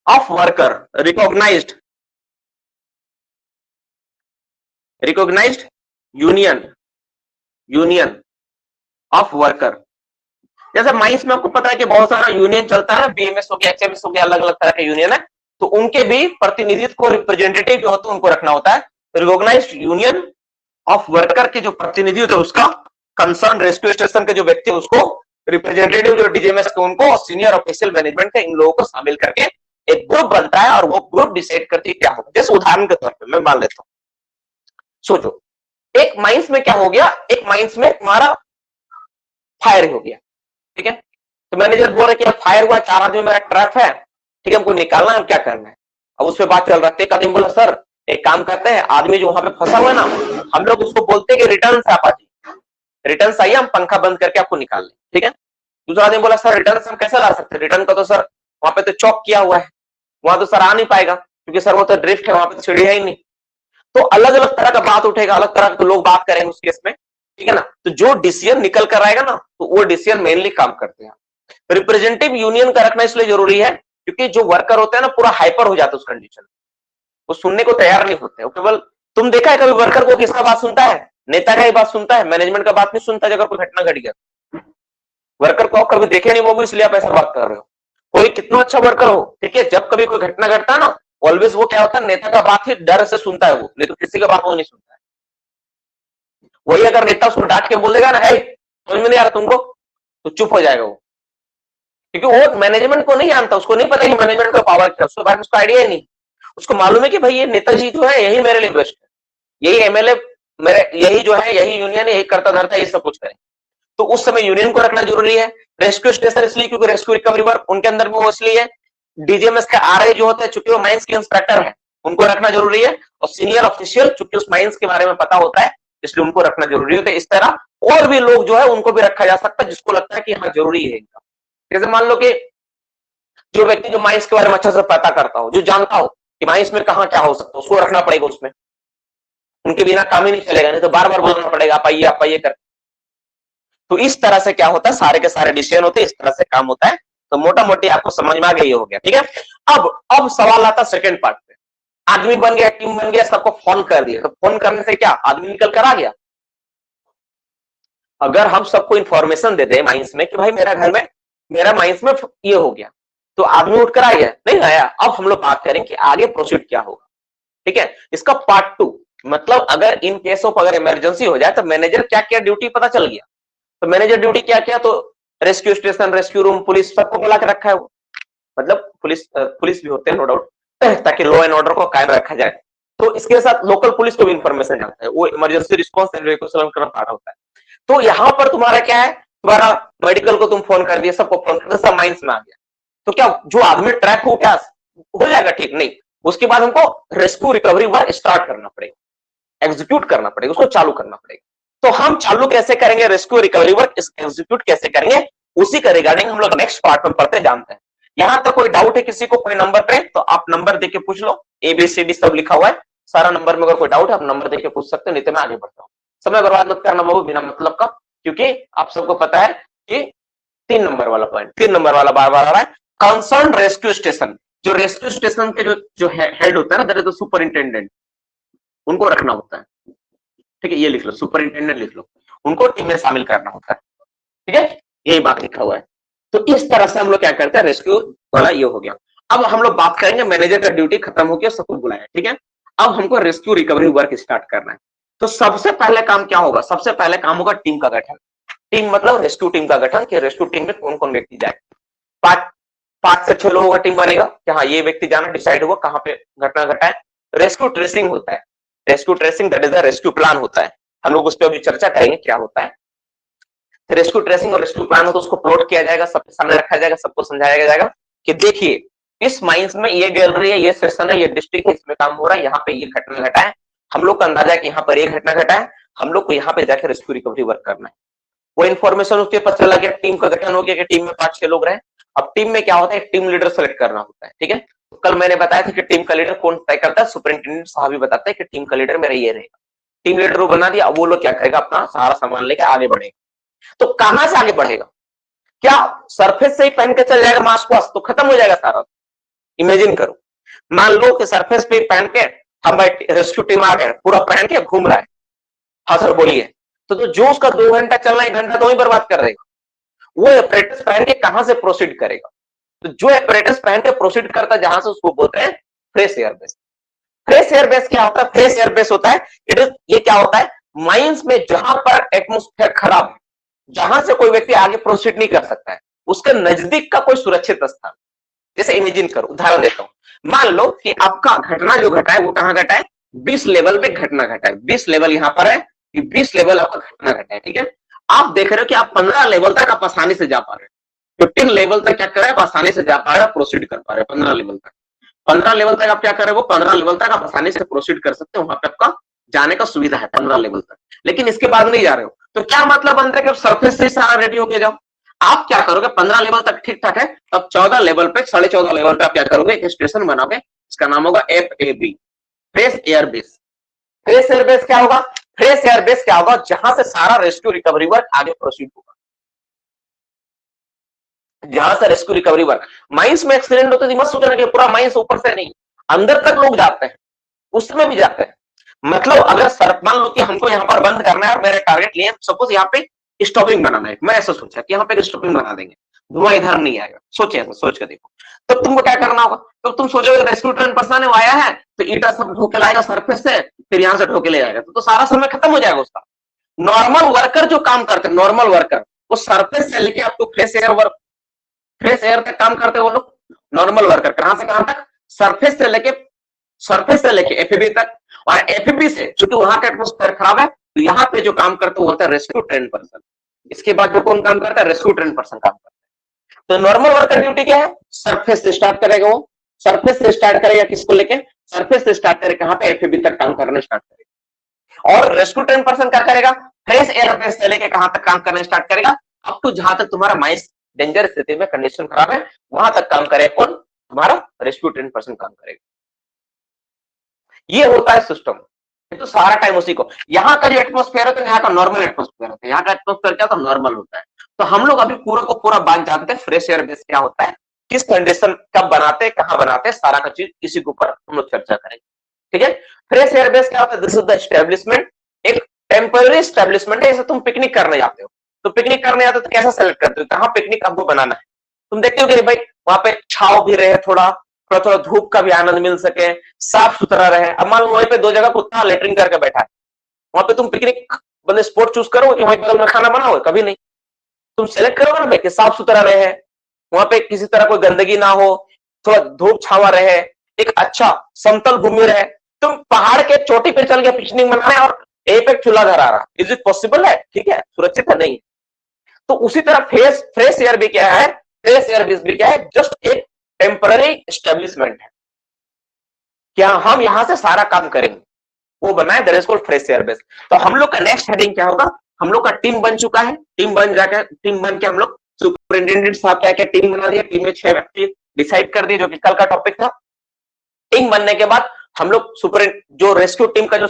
of worker, recognized recognized union, union of worker. जैसे माइंस में आपको पता है कि बहुत सारा यूनियन चलता है, BMS हो गया, HMS हो गया, अलग अलग तरह के यूनियन है, तो उनके भी प्रतिनिधित्व को, रिप्रेजेंटेटिव जो होते हैं उनको रखना होता है। रिकॉग्नाइज्ड यूनियन ऑफ वर्कर के जो प्रतिनिधित्व है उसका, कंसर्न रेस्क्यू स्टेशन के जो व्यक्ति उसको, रिप्रेजेंटेटिव जो DGMS के उनको, और सीनियर ऑफिशियल मैनेजमेंट के इन लोगों को शामिल करके एक ग्रुप बनता है, और वो ग्रुप डिसाइड करती है क्या होगा। जैसे उदाहरण के तौर पर मैं मान लेता हूं, सोचो एक माइंस में क्या हो गया, एक माइंस में तुम्हारा फायर हो गया, ठीक है, तो मैनेजर बोल रहे कि फायर हुआ, 4 आदमी मेरा ट्रैप है, ठीक है, हमको निकालना है, क्या करना है? अब उस पर बात चल रहा है। एक आदमी बोला सर एक काम करते हैं, आदमी जो वहां पे फंसा हुआ है ना, हम लोग उसको बोलते हैं कि रिटर्न से आप आइए, रिटर्न से आइए, हम पंखा बंद करके आपको निकाल लें, ठीक है। दूसरा आदमी बोला सर रिटर्न से हम कैसे ला सकते हैं, रिटर्न का तो सर वहां पे तो चौक किया हुआ है, वहां तो सर आ नहीं पाएगा, क्योंकि सर वो तो ड्रिफ्ट है, वहां पे तो सीढ़ी है ही नहीं। तो अलग अलग तरह का बात उठेगा, अलग तरह के लोग बात करेंगे उस केस में, ठीक है ना। तो जो डिसीजन निकल कर आएगा ना, तो वो डिसीजन मेनली काम करते हैं। रिप्रेजेंटेटिव यूनियन का रखना इसलिए जरूरी है क्योंकि जो वर्कर होते हैं ना, पूरा हाइपर हो जाता है उस कंडीशन, वो सुनने को तैयार नहीं होते। केवल तुम देखा है कभी वर्कर को किसका बात सुनता है? नेता का ही बात सुनता है, मैनेजमेंट का बात नहीं सुनता। अगर कोई घटना घट गया, वर्कर को आप कभी देखे नहीं, वो भी इसलिए आप ऐसा बात कर रहे हो। कोई कितना अच्छा वर्कर हो, ठीक है, जब कभी कोई घटना घटता है ना, ऑलवेज वो क्या होता है, नेता का बात ही डर से सुनता है वो, नहीं तो किसी का बात वो नहीं सुनता है। वही अगर नेता उसको डांट के बोलेगा ना, है समझ में नहीं आ रहा तुमको, तो चुप हो जाएगा वो, क्योंकि वो मैनेजमेंट को नहीं जानता, उसको नहीं पता कि मैनेजमेंट का पावर क्या, उसके बारे में उसको आइडिया ही नहीं। उसको मालूम है कि भाई ये नेताजी जो है यही मेरे लिए बेस्ट है, यही MLA मेरे, यही जो है, यही यूनियन है, यही करता धरता, ये सब कुछ करे। तो उस समय यूनियन को रखना जरूरी है। रेस्क्यू स्टेशन इसलिए क्योंकि रेस्क्यू रिकवरी वर्क उनके अंदर में वो इसलिए है। DGMS का RI जो होता है, चूंकि वो माइंस के इंस्पेक्टर है, उनको रखना जरूरी है। और सीनियर ऑफिशियल चूंकि उस माइंस के बारे में पता होता है, इसलिए उनको रखना जरूरी होता है। इस तरह और भी लोग जो है उनको भी रखा जा सकता है, जिसको लगता है कि हाँ जरूरी है इनका। जैसे मान लो कि जो व्यक्ति जो माइंस के बारे में अच्छे से पता करता हो, जो जानता हो कि माइंस में कहाँ क्या हो सकता है, उसको रखना पड़ेगा उसमें। उनके बिना काम ही नहीं चलेगा, नहीं तो बार बार बोलना पड़ेगा आप आइए कर। तो इस तरह से क्या होता है, सारे के सारे डिसीजन होते हैं, इस तरह से काम होता है। तो मोटा मोटी आपको समझ में आ गई हो गया, ठीक है। अब सवाल आता सेकंड पार्ट पे। आदमी बन गया, टीम बन गया, सबको फोन कर दिया, तो फोन करने से क्या आदमी निकल कर आ गया? अगर हम सबको इंफॉर्मेशन दे दे माइंस में कि भाई मेरा घर में, मेरा माइंस में ये हो गया, तो आदमी उठकर आ गया? नहीं आया। अब हम लोग बात करें कि आगे प्रोसीड क्या होगा, ठीक है। इसका पार्ट 2, मतलब अगर इन केस ऑफ अगर इमरजेंसी हो जाए तो मैनेजर क्या क्या ड्यूटी पता चल गया। तो मैनेजर ड्यूटी क्या क्या, तो rescue station, rescue room, police, सबको बुला के रखा है वो। मतलब पुलिस भी होते हैं नो डाउट, ताकि लॉ एंड ऑर्डर को कायम रखा जाए। तो इसके साथ लोकल पुलिस को भी इंफॉर्मेशन जाता है, वो इमरजेंसी रिस्पॉन्स एंड इवैक्यूएशन का पार्ट होता है। तो यहां पर तुम्हारा क्या है, तुम्हारा मेडिकल को तुम फोन कर दिया, सबको फोन कर दिया, सब माइंस में आ गया। तो क्या जो आदमी ट्रैक हो क्या हो जाएगा? ठीक नहीं। उसके बाद हमको रेस्क्यू रिकवरी वर्क स्टार्ट करना पड़ेगा, एग्जीक्यूट करना पड़ेगा, उसको चालू करना पड़ेगा। तो हम चालू कैसे करेंगे रेस्क्यू रिकवरी वर्क, एग्जीक्यूट कैसे करेंगे, उसी का रिगार्डिंग हम लोग नेक्स्ट पार्ट में पढ़ते जानते हैं। यहां तक कोई डाउट है किसी को, कोई नंबर पे, तो आप नंबर देके पूछ लो। ABCD सब लिखा हुआ है, सारा नंबर में अगर कोई डाउट है आप नंबर देके पूछ सकते हो, नहीं तो मैं आगे बढ़ता हूँ। समय बर्बाद मत करना बाबू बिना मतलब का, क्योंकि आप सबको पता है कि 3 नंबर वाला पॉइंट, 3 नंबर वाला बार बार आ रहा है। कंसर्न रेस्क्यू स्टेशन, जो रेस्क्यू स्टेशन के जो हेड होता है ना, दैट इज द सुपरिंटेंडेंट, उनको रखना होता है, ठीक है। ये लिख लो, सुपरिंटेंडेंट लिख लो, उनको टीम में शामिल करना होता है, ठीक है। यही बात लिखा हुआ है। तो इस तरह से हम लोग क्या करते हैं, रेस्क्यू वाला ये हो गया। अब हम लोग बात करेंगे, मैनेजर का ड्यूटी खत्म हो गया, सबको बुलाया, ठीक है। अब हमको रेस्क्यू रिकवरी वर्क स्टार्ट करना है। तो सबसे पहले काम क्या होगा, सबसे पहले काम होगा टीम का गठन। टीम मतलब रेस्क्यू टीम का गठन, कि रेस्क्यू टीम में कौन कौन व्यक्ति जाए। पांच 5 से 6 लोगों का टीम बनेगा कि हाँ ये व्यक्ति जाना, डिसाइड हुआ कहाँ पे घटना घटा है। रेस्क्यू ट्रेसिंग होता है, rescue tracing that is the rescue plan होता है। हम लोग उस पर अभी चर्चा करेंगे क्या होता है। रेस्क्यू ट्रेसिंग और रेस्क्यू प्लान हो तो उसको प्लॉट किया जाएगा, सबके सामने रखा जाएगा, सबको समझाया जाएगा कि देखिए इस माइंस में ये गैलरी है, ये सेक्शन है, ये डिस्ट्रिक्ट है, इसमें काम हो रहा है, यहाँ पे ये घटना घटा है, हम लोग का अंदाजा है कि यहाँ पर ये घटना घटा है, हम लोग को यहाँ पे जाकर रेस्क्यू रिकवरी वर्क करना है। वो इन्फॉर्मेशन उसके पता चला गया, टीम का गठन हो गया कि टीम में 5-6 लोग रहे। अब टीम में क्या होता है, टीम लीडर सेलेक्ट करना होता है, ठीक है। तो कल मैंने बताया था कि टीम का लीडर कौन तय करता है, सुपरिंटेंडेंट साहब ही बताते हैं कि टीम का लीडर मेरा ये रहेगा। टीम लीडर को बना दिया, अब वो लोग क्या करेगा, अपना सारा सामान लेकर आगे बढ़ेगा। तो कहां से आगे बढ़ेगा, क्या सरफेस से ही पहन के चल जाएगा मास्क वास्क तो खत्म हो जाएगा सारा। इमेजिन करो, मान लो कि सरफेस पे पहन के हम रेस्क्यू टीम आ गए, पूरा पहन के घूम रहा है। हाँ सर बोलिए। तो जो उसका 2 घंटा चलना, 1 घंटा तो ही बर्बाद कर देगा। वो एपरेटस पहन के कहां से प्रोसीड करेगा, तो जो एपरेटस पहन के प्रोसीड करता है जहां से, उसको बोलते हैं fresh air base. Fresh air base क्या होता है, फ्रेश एयर बेस होता है ये क्या होता है, माइंस में जहां पर एटमोस्फेयर खराब है, जहां से कोई व्यक्ति आगे प्रोसीड नहीं कर सकता है, उसके नजदीक का कोई सुरक्षित स्थान। जैसे इमेजिन करो, उदाहरण देता हूं, मान लो कि आपका घटना जो घटा है वो कहां घटा है, 20 लेवल पे घटना घटा है। 20 लेवल यहां पर है, 20 लेवल आपका घटना घटा है, ठीक है। आप देख रहे हो कि आप 15 लेवल तक आप आसानी से जा पा रहे हो, 15 लेवल तक क्या कर रहे हैं, आप आसानी से जा पा रहे हो, प्रोसीड कर पा रहे हो 15 लेवल तक। 15 लेवल तक आप क्या कर रहे हो, 15 लेवल तक आप आसानी से प्रोसीड कर सकते हो, वहां पे आपका जाने का सुविधा है 15 लेवल तक। लेकिन इसके बाद नहीं जा रहे हो, तो क्या मतलब बनता है कि सरफेस से सारा रेडी होके जाओ। आप क्या करोगे, 15 लेवल तक ठीक ठाक है, तब 14 लेवल पे, 14.5 लेवल पे आप क्या करोगे, एक स्टेशन बनाओगे, इसका नाम होगा FAB, fresh air base. Fresh air base क्या होगा, फ्रेश एयर बेस क्या होगा, जहां से सारा रेस्क्यू रिकवरी वर्क आगे प्रोसीड होगा। जहां से रेस्क्यू रिकवरी वर्क, माइंस में एक्सीडेंट होते मत सोचना कि पूरा माइंस ऊपर से नहीं, अंदर तक लोग जाते हैं, उसमें भी जाते हैं। मतलब अगर मान लो कि हमको यहाँ पर बंद करना है और मेरे टारगेट लिए, सपोज यहाँ पे स्टॉपिंग बनाना है, मैं ऐसा सोचा कि यहाँ पे स्टॉपिंग बना देंगे, धुआं इधर नहीं आएगा, सोचे ऐसा, सोच के देखो। तो तुमको क्या करना होगा, तो तुम सोचोगे रेस्क्यू ट्रेन पर्सन आया है तो ईटा सब ढोके लाएगा सरफेस से, फिर यहाँ से ढोके ले जाएगा, तो सारा समय खत्म हो जाएगा उसका। नॉर्मल वर्कर जो काम करते हैं, नॉर्मल वर्कर वो सरफेस से लेके आपको fresh air work, fresh air तक काम करते हैं वो लोग। नॉर्मल वर्कर कहां से कहां तक, सरफेस से लेके एफबी तक, और एफबी से क्योंकि वहां का एटमोस्फेयर खराब है, तो यहाँ पे जो काम करते होता है रेस्क्यू ट्रेन पर्सन। इसके बाद जो कौन काम करता है, रेस्क्यू ट्रेन पर्सन काम करता है। तो नॉर्मल वर्कर ड्यूटी क्या है, सरफेस से स्टार्ट करेगा, वो सरफेस से स्टार्ट करेगा, किसको लेके, सरफेस से स्टार्ट करेगा, कहां पे, एफबी तक काम करना स्टार्ट करेगा। और रेस्क्यू ट्रेन पर्सन क्या करेगा, फ्रेश एयर बेस से लेके कहां तक काम करना स्टार्ट करेगा, अप टू जहां तक तुम्हारा माइंस डेंजर स्थिति में, कंडीशन खराब है, वहां तक काम करेगा कौन, तुम्हारा रेस्क्यू ट्रेन पर्सन काम करेगा। ये होता है सिस्टम। तो सारा टाइम उसी को, यहाँ का जो एटमोस्फेयर है तो यहाँ का नॉर्मल एटमोस्फेयर होता है, यहाँ का एटमोस्फेयर क्या, तो नॉर्मल होता है। तो हम लोग अभी पूरा को पूरा बात जानते हैं फ्रेश एयर बेस क्या होता है, किस कंडीशन कब बनाते हैं, कहां बनाते हैं, सारा का चीज इसी के ऊपर हम लोग चर्चा करेंगे, ठीक है। फ्रेश एयर बेस क्या होता है, दिस इज द एस्टेब्लिशमेंट, एक टेम्पररी एस्टेब्लिशमेंट है। जैसे तुम पिकनिक करने जाते हो, तो पिकनिक करने जाते हो तो कैसा सेलेक्ट करते हो, कहाँ पिकनिक आपको बनाना है, तुम देखते हो कि भाई वहां पे छाव भी रहे, थोड़ा थोड़ा थोड़ा धूप का भी आनंद मिल सके, साफ सुथरा रहे। अब मान लो वहीं पे 2 जगह कुत्ता लेटरिंग करके बैठा है, वहां पे तुम पिकनिक बंदे स्पॉट चूज करोगे कि वहीं बगल में खाना बनाओगे, कभी नहीं। तुम सेलेक्ट करोगे ना भाई कि साफ सुथरा रहे, वहां पे किसी तरह कोई गंदगी ना हो, थोड़ा धूप छावा रहे, एक अच्छा समतल भूमि रहे। तुम पहाड़ के चोटी पे चल के पिकनिक मनाने और एक चूल्हा घर आ रहा, इज इट पॉसिबल है, ठीक है, सुरक्षित है नहीं। तो उसी तरह फ्रेश एयर भी क्या है, फ्रेश एयर भी क्या है, जस्ट एक टेम्पररी एस्टेब्लिशमेंट है, क्या हम यहां से सारा काम करेंगे, वो बना है, that is called fresh air base. तो हम लोग का नेक्स्ट हेडिंग क्या होगा, हम लोग का टीम बन चुका है, टीम बन के हम लोग सुपरिंटेंडेंट साहब क्या क्या टीम बना दिया, टीम में 6 व्यक्ति डिसाइड कर दिए, जो कि कल का टॉपिक था। टीम बनने के बाद हम लोग जो रेस्क्यू टीम का जो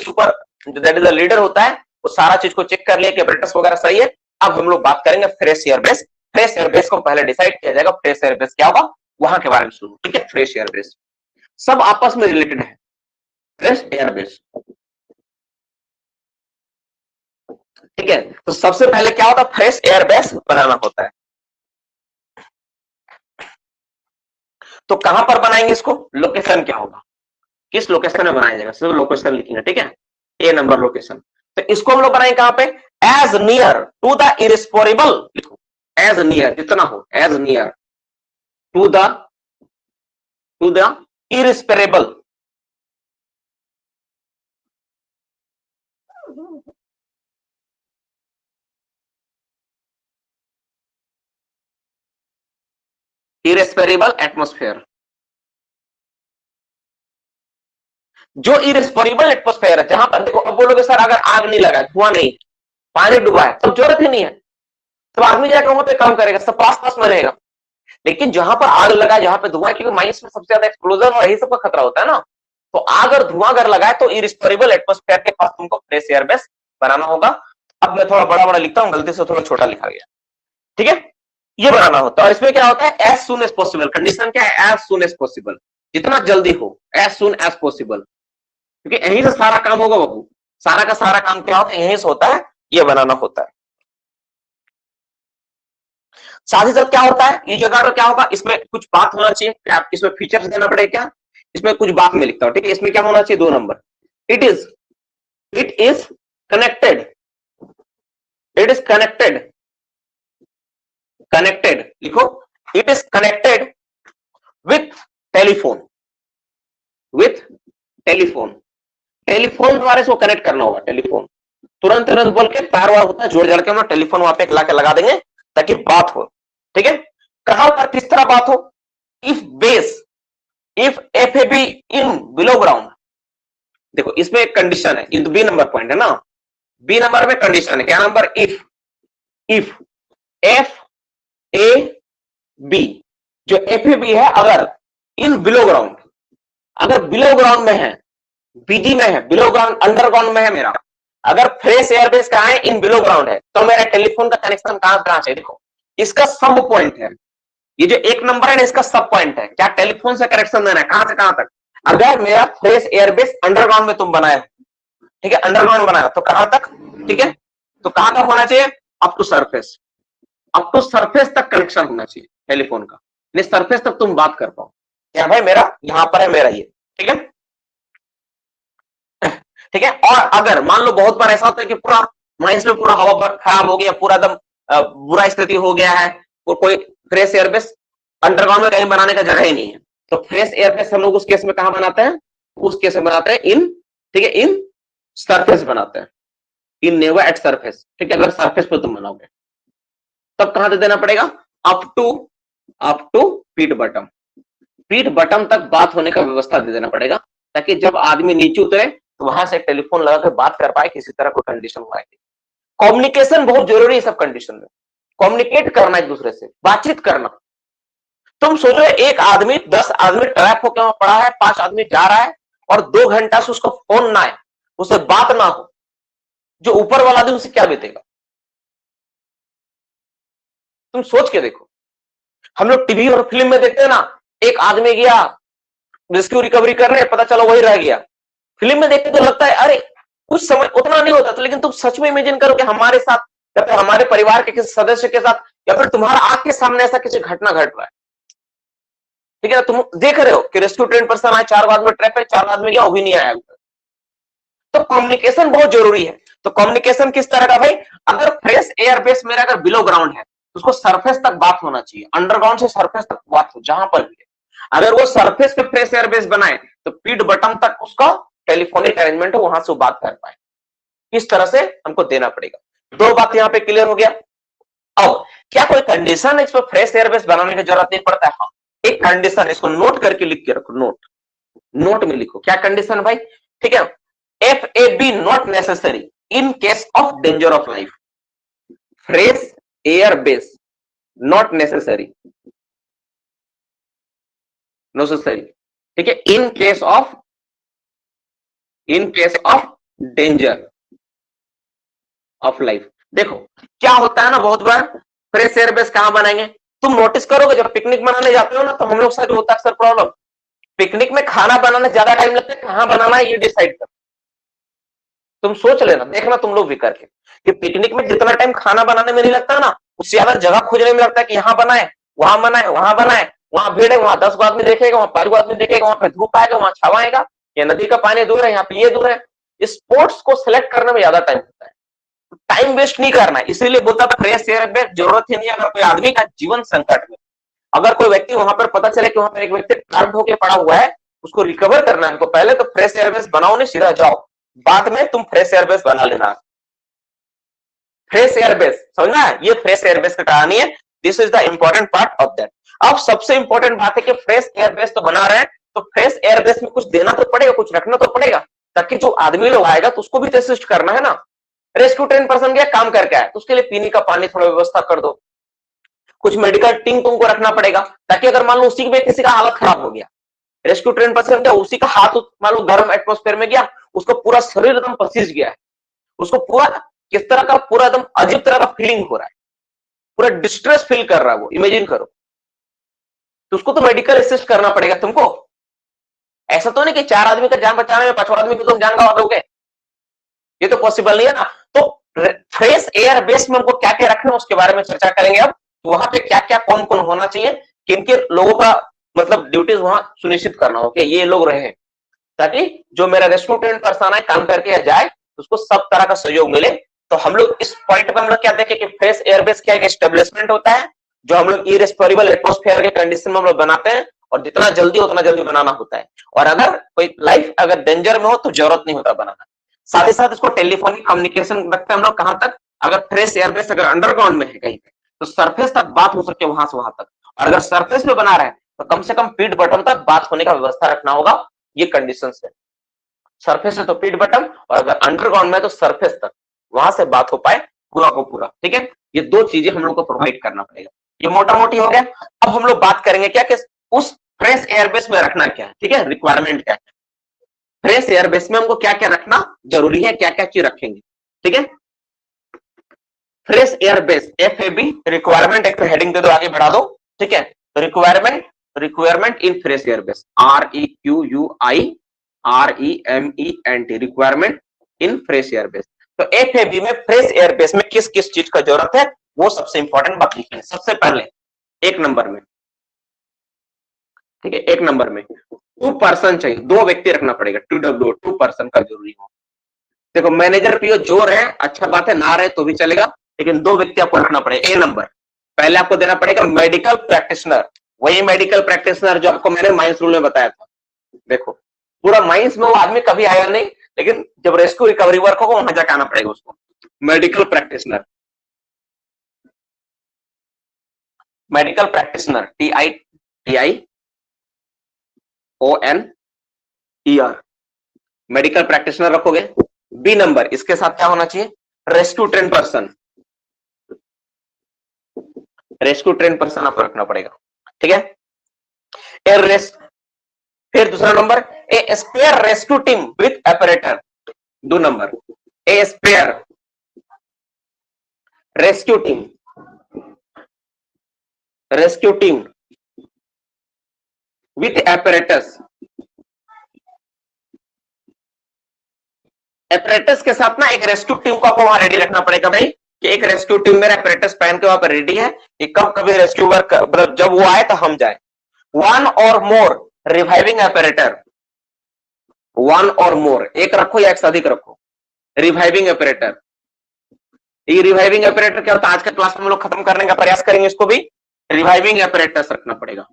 दैट इज द लीडर होता है, वो सारा चीज को चेक कर लिया कि अपरेटस वगैरह सही है। अब हम लोग बात करेंगे fresh air base. Fresh air base को पहले डिसाइड किया जाएगा, फ्रेश एयर बेस क्या होगा, वहां के बारे में सुनो, ठीक है। फ्रेश एयर बेस सब आपस में रिलेटेड है, फ्रेश एयर बेस, ठीक है। तो सबसे पहले क्या होता है, फ्रेश एयर बेस बनाना होता है। तो कहां पर बनाएंगे इसको, लोकेशन क्या होगा, किस लोकेशन में बनाया जाएगा, सिर्फ लोकेशन लिखेंगे, ठीक है, ए नंबर लोकेशन। तो इसको हम लोग बनाएंगे कहां पे, as near to the irrespirable, लिखो एज नियर, जितना हो, as near to the irrespirable, irrespirable atmosphere. जो इरेस्पोरेबल एटमॉस्फेयर है, जहां पर देखो, अब बोलोगे सर अगर आग नहीं लगा, धुआं नहीं, पानी डूबा है, तो जरूरत ही नहीं है, तो आदमी जाकर वहां पे काम करेगा, सब पास पास में रहेगा। लेकिन जहां पर आग लगा, जहां पे धुआं, क्योंकि माइंस में सबसे ज्यादा एक्सप्लोजन और यही सबका खतरा होता है ना, तो आग और धुआं अगर लगा है तो इरेस्पोरेबल एटमॉस्फेयर के पास तुमको फ्रेश एयर बेस बनाना होगा। अब मैं थोड़ा बड़ा बड़ा लिखता हूं, गलती से थोड़ा छोटा लिखा गया, ठीक है, ये बनाना होता है। और इसमें क्या होता है, as soon as possible, condition क्या है, एज सुन एज पॉसिबल, जितना जल्दी हो, एज सुन एज पॉसिबल, क्योंकि यहीं से सारा काम होगा बाबू, सारा का सारा काम क्या होता है, यहीं से होता है, ये बनाना होता है। साथ ही साथ क्या होता है, ये जगह क्या होगा, इसमें कुछ बात होना चाहिए, क्या इसमें फीचर्स देना पड़ेगा क्या, इसमें कुछ बात में लिखता हूं, ठीक है, इसमें क्या होना चाहिए, 2 number, it is connected, it is connected लिखो, it is connected with telephone, with telephone, telephone द्वारा इसको कनेक्ट करना होगा, टेलीफोन, तुरंत तुरंत बोल के तार वार होता है, जोड़ जड़ के हम टेलीफोन वहां पे लाके लगा देंगे ताकि बात हो, ठीक है। कहां पर किस तरह बात हो, if FAB in below ground, देखो इसमें एक कंडीशन है, ये तो बी नंबर पॉइंट है ना, बी नंबर में कंडीशन है, क्या number, if F A B, जो एफएबी है अगर इन बिलो ग्राउंड, अगर बिलो ग्राउंड में है, बीजी में है, बिलो ग्राउंड अंडरग्राउंड में है मेरा, अगर फ्रेश एयरबेस कहां है, इन बिलो ग्राउंड है, तो मेरा टेलीफोन का कनेक्शन कहां से, देखो इसका सब पॉइंट है, ये जो 1 नंबर है ना, इसका सब पॉइंट है, क्या टेलीफोन से कनेक्शन देना है, कहां से कहां तक, अगर मेरा फ्रेश एयरबेस अंडरग्राउंड में तुम बनाए, ठीक है, अंडरग्राउंड बनाया तो कहां तक, ठीक है, तो कहां तक होना चाहिए, up to surface, up to surface तक कनेक्शन होना चाहिए टेलीफोन का, नहीं सरफेस तक तुम बात कर पाओ, क्या भाई मेरा यहां पर है मेरा ये, ठीक है, ठीक है। और अगर मान लो बहुत बार ऐसा होता है कि पूरा माइंस में पूरा हवा खराब हो गया, पूरा एकदम बुरा स्थिति हो गया है, और कोई फ्रेश एयरबेस अंडरग्राउंड में कहीं बनाने का जगह ही नहीं है, तो फ्रेश एयरबेस हम लोग उस केस में कहां बनाते हैं, उस केस में बनाते हैं इन, ठीक है, इन सरफेस बनाते हैं, इन नेवर एट सरफेस, ठीक है, अगर सरफेस पे तुम बनाओगे तब कहां से देना पड़ेगा, अप टू पीठ बटम, पीठ बटम तक बात होने का व्यवस्था दे देना पड़ेगा, ताकि जब आदमी नीचे उतरे तो वहां से टेलीफोन लगाकर बात कर पाए, किसी तरह कोई कंडीशन हो। कम्युनिकेशन बहुत जरूरी है सब कंडीशन में, कम्युनिकेट करना एक दूसरे से, बातचीत करना। तुम सोचो एक आदमी 10 आदमी ट्रैप होकर वहां पड़ा है, 5 आदमी जा रहा है और 2 घंटा से उसका फोन ना है, उससे बात ना हो, जो ऊपर वाला आदमी उसे क्या बीतेगा, तुम सोच के देखो। हम लोग टीवी और फिल्म में देखते हैं ना, एक आदमी गया रेस्क्यू रिकवरी करने, पता चला वही रह गया, फिल्म में देखते तो लगता है अरे कुछ समय उतना नहीं होता था, लेकिन तुम सच में इमेजिन करो कि हमारे साथ या फिर हमारे परिवार के किसी सदस्य के साथ या फिर तुम्हारा आंख के सामने ऐसा किसी घटना घट रहा है, ठीक है ना, तुम देख रहे हो कि रेस्क्यू ट्रेन पर्सन आए, 4 आदमी ट्रैप है, 4 आदमी गया, वो भी नहीं आया, तो कम्युनिकेशन बहुत जरूरी है। तो कम्युनिकेशन किस तरह का भाई, अगर फ्रेश एयरबेस मेरा अगर बिलो ग्राउंड है तो उसको सरफेस तक बात होना चाहिए, अंडरग्राउंड से सरफेस तक बात हो, जहां पर भी, अगर वो सरफेस पे फ्रेश एयरबेस बनाए तो पीठ बटन तक उसका टेलीफोनिक अरेंजमेंट हो, वहां से वो बात कर पाए, इस तरह से हमको देना पड़ेगा। 2 बात यहां पे क्लियर हो गया। अब क्या कोई कंडीशन है इस पर फ्रेश एयरबेस बनाने की जरूरत नहीं पड़ता है, हाँ एक कंडीशन, इसको नोट करके लिख के रखो, नोट में लिखो, क्या कंडीशन है भाई, ठीक है, FAB not necessary in case of danger of life, fresh airbase not necessary, ठीक है, in case of danger of life. देखो क्या होता है ना, बहुत बार फ्रेश एयरबेस कहां बनाएंगे, तुम नोटिस करोगे जब पिकनिक बनाने जाते हो ना, तो हम लोग साथ होता है अक्सर प्रॉब्लम, पिकनिक में खाना बनाने ज्यादा टाइम लगता है, कहां बनाना है ये डिसाइड कर, तुम सोच लेना, देखना तुम लोग भी करके, कि पिकनिक में जितना टाइम खाना बनाने में नहीं लगता ना, उससे ज्यादा जगह खोजने में लगता है कि यहां बनाए, वहां बनाए, वहां बनाए, वहां भीड़ है, वहां 10 आदमी देखेगा, वहां 5 आदमी देखेगा, वहां पे धूप आएगा, वहां छावा आएगा, या नदी का पानी दूर है, यहाँ पे ये दूर है। स्पोर्ट्स को सिलेक्ट करने में ज्यादा टाइम होता है, टाइम वेस्ट नहीं करना है। इसीलिए बोलता था फ्रेश एयर में जरूरत ही नहीं। अगर कोई आदमी का जीवन संकट में, अगर कोई व्यक्ति वहां पर पता चले कि वहां पर एक व्यक्ति ट्रैप्ड होकर पड़ा हुआ है, उसको रिकवर करना है, तो पहले तो फ्रेश एयरबेस बनाओ, नहीं सीधा जाओ, बाद में तुम फ्रेश एयरबेस बना लेना। फ्रेश एयरबेस समझना है, ये फ्रेश एयरबेस का कहानी है। This is the important part of that. अब सबसे इंपॉर्टेंट बात है कि फ्रेश एयरबेस तो बना रहे हैं, तो फ्रेश एयरबेस में कुछ देना तो पड़ेगा, कुछ रखना तो पड़ेगा, ताकि जो आदमी लोग आएगा तो उसको भी तो असिस्ट करना है ना। रेस्क्यू ट्रेन पर्सन गया काम करके आया, तो उसके लिए पीने का पानी थोड़ा व्यवस्था कर दो, कुछ मेडिकल टीम तुमको रखना पड़ेगा, ताकि अगर मान लो उसी में किसी का हालत खराब हो गया, रेस्क्यू ट्रेन पर्सन क्या, उसी का हाथ मान लो गर्म एटमोस्फेयर में गया, उसका पूरा शरीर एकदम पसीज गया है, उसको पूरा किस तरह का, पूरा एकदम अजीब तरह का फीलिंग हो रहा है, पूरा डिस्ट्रेस फील कर रहा है वो, इमेजिन करो, तो उसको तो मेडिकल असिस्ट करना पड़ेगा तुमको। ऐसा तो नहीं कि 4 आदमी का जान बचाने में 5वां आदमी को तुम जान गंवा दोगे, ये तो पॉसिबल नहीं है ना। तो फ्रेश एयर बेस में हमको क्या क्या रखना है उसके बारे में चर्चा करेंगे अब। तो वहां पे क्या क्या कौन कौन होना चाहिए, किन किन लोगों का मतलब ड्यूटीज वहां सुनिश्चित करना हो कि ये लोग रहे, ताकि जो मेरा रेस्क्यू ट्रेन पर्सन है काम करके जाए उसको सब तरह का सहयोग मिले। तो हम लोग इस पॉइंट पे हम लोग क्या देखें कि फ्रेश एयरबेस क्या एक एस्टेब्लिशमेंट होता है जो हम लोग इरेस्पिरेबल एटमॉस्फेयर के कंडीशन में हम लोग बनाते हैं, और जितना जल्दी उतना जल्दी बनाना होता है, और अगर कोई लाइफ अगर डेंजर में हो तो जरूरत नहीं होता बनाना। साथ ही साथ इसको टेलीफोनिक कम्युनिकेशन रखते हैं हम लोग, कहां तक, अगर फ्रेश एयरबेस अगर अंडरग्राउंड में है कहीं पे, तो सरफेस तक बात हो सके वहां से वहां तक, और अगर सरफेस में बना रहे हैं तो कम से कम पीठ बटन तक बात होने का व्यवस्था रखना होगा। ये कंडीशन है, सरफेस है तो पीठ बटन, और अगर अंडरग्राउंड में तो सरफेस तक, वहां से बात हो पाए पूरा को पूरा, ठीक है। ये 2 चीजें हम लोग को प्रोवाइड करना पड़ेगा। ये मोटा मोटी हो गया। अब हम लोग बात करेंगे क्या कि उस फ्रेश एयरबेस में रखना क्या है, ठीक है, रिक्वायरमेंट क्या है, फ्रेश एयरबेस में हमको क्या क्या रखना जरूरी है, क्या क्या चीज रखेंगे, ठीक है। फ्रेश एयरबेस FAB रिक्वायरमेंट, एक तो हेडिंग दे दो, आगे बढ़ा दो, ठीक है। Requirement, requirement in fresh airbase, REQUIREMENT, requirement in fresh airbase. तो FAB में फ्रेश एयरबेस में किस किस चीज का जरूरत है, वो सबसे इंपॉर्टेंट बात लिखी है। सबसे पहले 1 नंबर में, ठीक है, 1 नंबर में 2 पर्सन चाहिए, 2 व्यक्ति रखना पड़ेगा, 2 पर्सन का जरूरी हो। देखो मैनेजर पीओ जो रहे अच्छा बात है, ना रहे तो भी चलेगा, लेकिन 2 व्यक्ति आपको रखना पड़ेगा। ए नंबर पहले आपको देना पड़ेगा मेडिकल प्रैक्टिशनर, वही मेडिकल प्रैक्टिशनर जो आपको मैंने माइंस रूल में बताया था। देखो पूरा माइंस में वो आदमी कभी आया नहीं, लेकिन जब रेस्क्यू रिकवरी वर्क होगा वहां जाकर आना पड़ेगा उसको। Medical practitioner, medical practitioner TIONER, medical practitioner रखोगे। बी नंबर इसके साथ क्या होना चाहिए, rescue train person, rescue train person आपको रखना पड़ेगा, ठीक है। फिर दूसरा number a spare rescue team with operator, 2 number a spare rescue team, rescue team with apparatus, apparatus के साथ ना एक रेस्क्यू टीम को आपको वहां रेडी रखना पड़ेगा भाई, कि एक रेस्क्यू टीम मेरा एपरेटस पहन के वहां पर रेडी है कि कब कभी रेस्क्यू वर्क मतलब जब वो आए तो हम जाए। 1 और मोर रिवाइविंग ऑपरेटर, 1 और मोर, एक रखो या एक से अधिक रखो। रिवाइविंग ऑपरेटर, ये रिवाइविंग ऑपरेटर क्या होता है, आज के क्लास में हम लोग खत्म करने का प्रयास करेंगे, इसको भी रिवाइविंग ऑपरेटर्स रखना पड़ेगा,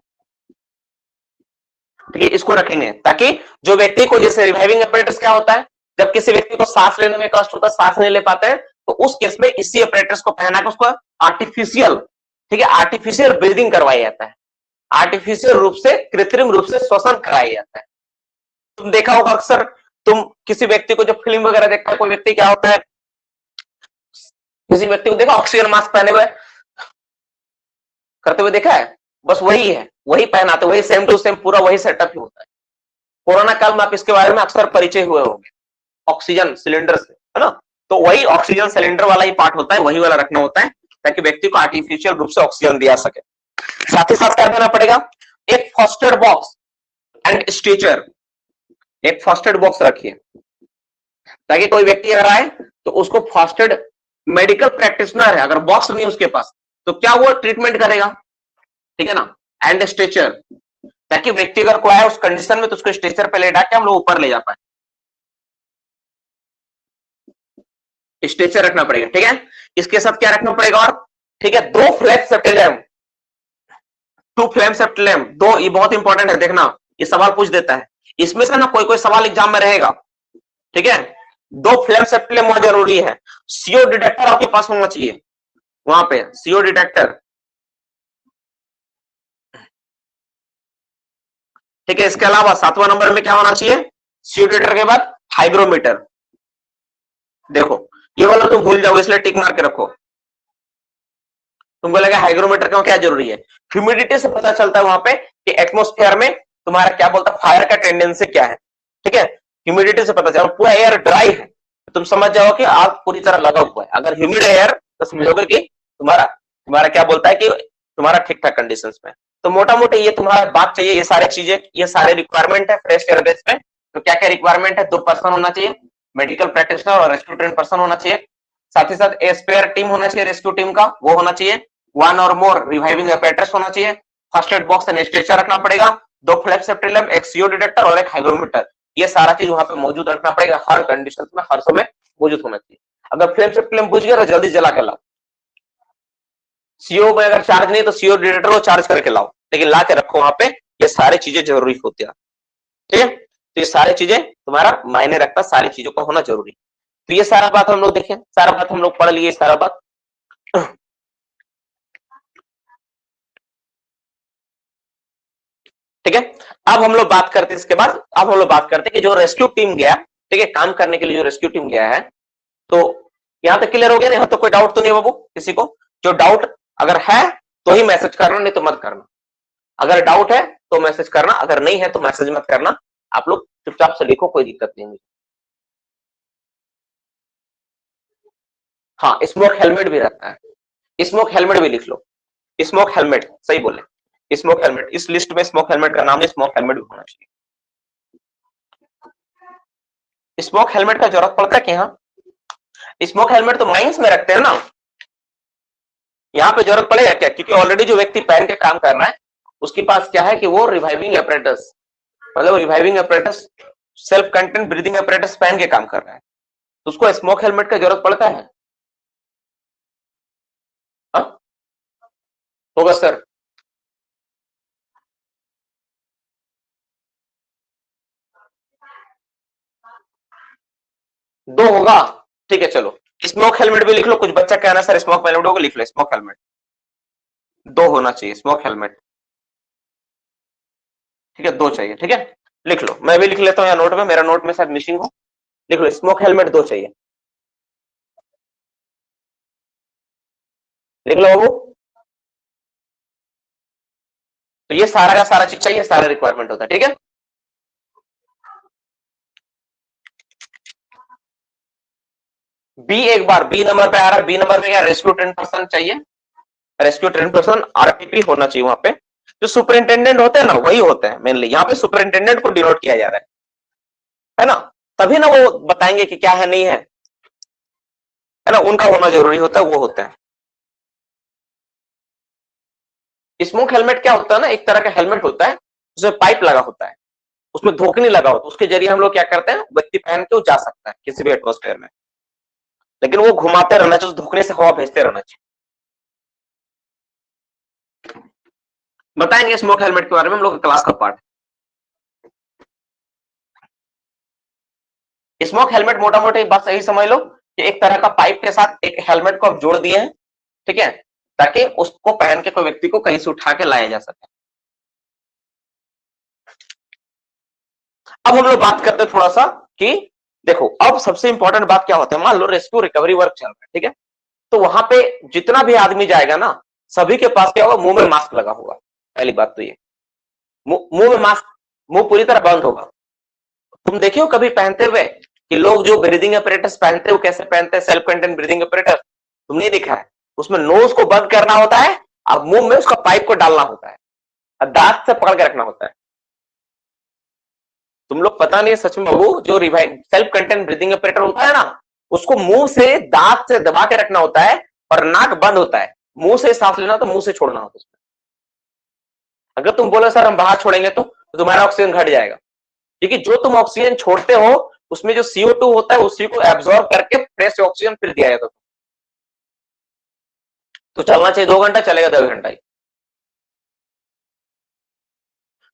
ठीक है। इसको रखेंगे ताकि जो व्यक्ति को, जैसे रिवाइविंग ऑपरेटर्स क्या होता है, जब किसी व्यक्ति को सांस लेने में कष्ट होता है, सांस नहीं ले पाते हैं, तो उस केस में इसी ऑपरेटर्स को पहना के उसको आर्टिफिशियल, ठीक है, आर्टिफिशियल ब्रीदिंग करवाया जाता है, आर्टिफिशियल रूप से, कृत्रिम रूप से श्वसन कराया जाता है। तुम देखा होगा अक्सर, तुम किसी व्यक्ति को जब फिल्म वगैरह देखता है, कोई व्यक्ति क्या होता है, किसी व्यक्ति को देखा ऑक्सीजन मास्क पहने हुए करते हुए देखा है, बस वही है, वही पहनाते, वही सेम टू सेम पूरा वही सेटअप ही होता है। कोरोना काल में आप इसके बारे में अक्सर परिचय हुए होंगे, ऑक्सीजन सिलेंडर से, है ना। तो वही ऑक्सीजन सिलेंडर वाला ही पार्ट होता है, वही वाला रखना होता है, ताकि व्यक्ति को आर्टिफिशियल रूप से ऑक्सीजन दिया सके। साथ ही साथ क्या देना पड़ेगा, एक first aid box and stretcher, एक फर्स्ट एड बॉक्स रखिए, ताकि कोई व्यक्ति अगर आए तो उसको फर्स्ट एड, मेडिकल प्रैक्टिशनर है, अगर बॉक्स नहीं उसके पास तो क्या वो ट्रीटमेंट करेगा, ठीक है ना। एंड स्ट्रेचर, ताकि व्यक्ति अगर कोई है उस कंडीशन में तो उसको स्ट्रेचर पे लेटा के हम लोग ऊपर ले जा पाए, स्ट्रेचर रखना पड़ेगा, ठीक है। इसके साथ क्या रखना पड़ेगा और, ठीक है, 2 flap safety lamp, 2 flame safety lamp, 2, ये बहुत इंपॉर्टेंट है, देखना ये सवाल पूछ देता है इसमें से ना, कोई कोई सवाल एग्जाम में रहेगा, ठीक है। 2 फ्लैम सेफ्टी लैम्प बहुत जरूरी है। सीओ डिटेक्टर आपके पास होना चाहिए, वहां पे सीओ डिटेक्टर, ठीक है। इसके अलावा 7वां नंबर में क्या होना चाहिए, सीओ डिटेक्टर के बाद हाइग्रोमीटर। देखो ये वाला तुम भूल जाओगे इसलिए टिक मार के रखो, तुमको लगा हाइग्रोमीटर का क्या जरूरी है, ह्यूमिडिटी से पता चलता है वहां पे कि एटमॉस्फेयर में तुम्हारा क्या बोलता है फायर का टेंडेंसी क्या है, ठीक है। ह्यूमिडिटी से पता चला, पूरा एयर ड्राई है तो तुम समझ जाओ कि आग पूरी तरह लगा हुआ है, अगर ह्यूमिड एयर तो समझोगे कि तुम्हारा क्या बोलता है कि तुम्हारा ठीक ठाक कंडीशन में। तो मोटा मोटी ये तुम्हारा बात चाहिए, ये सारी चीजें, ये सारे रिक्वायरमेंट है फ्रेश एयर बेस में। तो क्या क्या रिक्वायरमेंट है, 2 पर्सन होना चाहिए, मेडिकल प्रैक्टिशनर और रेस्क्यू ट्रेन पर्सन होना चाहिए, साथ ही साथ ए स्पेयर टीम होना चाहिए रेस्क्यू टीम का, वो होना चाहिए, 1 और मोर रिवाइविंग apparatus होना चाहिए, first aid box and stretcher रखना पड़ेगा, 2 फ्लैप सेफ्टी लैम्प, एक सीओ डिटेक्टर और एक हाइग्रोमीटर, ये सारा चीज वहां पे मौजूद रखना पड़ेगा, हर कंडीशन में हर समय मौजूद होना चाहिए। अगर फ्लैप सेफ्टी लैम्प बुझ गया तो जल्दी जला के लाओ, सीओ में अगर चार्ज नहीं तो सीओ डिटेक्टर को चार्ज करके लाओ, लेकिन ला के रखो वहां पे, ये सारी चीजें जरूरी होती है, ठीक है। तो ये सारी चीजें तुम्हारा मायने रखता, सारी चीजों का होना जरूरी। तो ये सारा बात हम लोग देखें, सारा बात हम लोग पढ़ लिए, सारा बात, ठीक है। अब हम लोग बात करते हैं इसके बाद, अब हम लोग बात करते हैं कि जो रेस्क्यू टीम गया, ठीक है, काम करने के लिए जो रेस्क्यू टीम गया है, तो यहां तक क्लियर हो गया, यहां तो कोई डाउट तो नहीं बाबू किसी को, जो डाउट अगर है तो ही मैसेज करना, नहीं तो मत करना, अगर डाउट है तो मैसेज करना, अगर नहीं है तो मैसेज मत करना, आप लोग चुपचाप से लिखो, कोई दिक्कत नहीं है। हाँ, स्मोक हेलमेट भी रहता है, स्मोक हेलमेट भी लिख लो, स्मोक हेलमेट, सही बोले, स्मोक हेलमेट, इस लिस्ट में स्मोक हेलमेट का नाम है, स्मोक हेलमेट भी होना चाहिए। स्मोक हेलमेट का जरूरत पड़ता है कि हाँ, स्मोक हेलमेट तो माइंस में रखते हैं ना, यहाँ पे जरूरत पड़ेगा क्या, क्योंकि ऑलरेडी जो व्यक्ति पहन के काम कर रहा है उसके पास क्या है कि वो रिवाइविंग apparatus, मतलब reviving apparatus, self content breathing apparatus पहन के काम कर रहा है, तो उसको स्मोक हेलमेट का जरूरत पड़ता है। हाँ? होगा सर, दो होगा, ठीक है, चलो स्मोक हेलमेट भी लिख लो, कुछ बच्चा कहना सर स्मोक हेलमेट होगा, लिख लो स्मोक हेलमेट, 2 होना चाहिए स्मोक हेलमेट, ठीक है, 2 चाहिए, ठीक है, लिख लो, मैं भी लिख लेता हूँ यहाँ नोट में, मेरा नोट में शायद मिसिंग हो, लिख लो स्मोक हेलमेट 2 चाहिए, लिख लो बाबू। तो ये सारा का सारा चीज चाहिए, सारा रिक्वायरमेंट होता है, ठीक है। बी, एक बार बी नंबर पे आ रहा है, बी नंबर पे क्या, रेस्क्यू ट्रेन पर्सन चाहिए, रेस्क्यू ट्रेन पर्सन आरटीपी होना चाहिए वहां पे, जो सुपरिंटेंडेंट होते हैं ना वही होते हैं मेनली, यहाँ पे सुपरिंटेंडेंट को डिनोट किया जा रहा है ना, तभी ना वो बताएंगे कि क्या है नहीं है ना, उनका होना जरूरी होता है, वो होता है। स्मोक हेलमेट क्या होता है ना, एक तरह का हेलमेट होता है, उसमें पाइप लगा होता है, उसमें धोखनी लगा होता है, उसके जरिए हम लोग क्या करते हैं, व्यक्ति पहन के वो जा सकता है किसी भी एटमोस्फेयर में, लेकिन वो घुमाते रहना चाहिए, उस धोखने से हवा भेजते रहना चाहिए। बताएंगे स्मोक हेलमेट के बारे में हम लोग क्लास का पार्ट। स्मोक हेलमेट मोटा मोटी बात सही समझ लो कि एक तरह का पाइप के साथ एक हेलमेट को आप जोड़ दिए हैं, ठीक है, ताकि उसको पहन के कोई व्यक्ति को कहीं से उठा के लाया जा सके। अब हम लोग बात करते हैं थोड़ा सा कि देखो, अब सबसे इंपॉर्टेंट बात क्या होता है, मान लो रेस्क्यू रिकवरी वर्क चल रहा है, ठीक है, तो वहां पे जितना भी आदमी जाएगा ना, सभी के पास क्या होगा, मुंह में मास्क लगा होगा, पहली बात तो ये, मुंह में मास्क, मुंह पूरी तरह बंद होगा। तुम देखियो कभी पहनते हुए कि लोग जो ब्रीदिंग apparatus पहनते हैं वो कैसे पहनते हैं, सेल्फ कंटेंट ब्रीदिंग apparatus, तुमने देखा है, उसमें नोज को बंद करना होता है और मुंह में उसका पाइप को डालना होता है और दांत से पकड़ के रखना होता है। तुम लोग पता नहीं सच में, वो जो revive self content breathing apparatus होता है ना, उसको मुंह से दांत से दबा के रखना होता है और नाक बंद होता है, मुंह से सांस लेना तो मुंह से छोड़ना होता है, अगर तुम बोलो सर हम बाहर छोड़ेंगे तो तुम्हारा ऑक्सीजन घट जाएगा, क्योंकि जो तुम ऑक्सीजन छोड़ते हो उसमें जो CO2 होता है उसी को एब्जॉर्ब करके फ्रेश ऑक्सीजन फिर दिया जाता है। तो चलना चाहिए 2 घंटा, चलेगा 10 घंटा ही।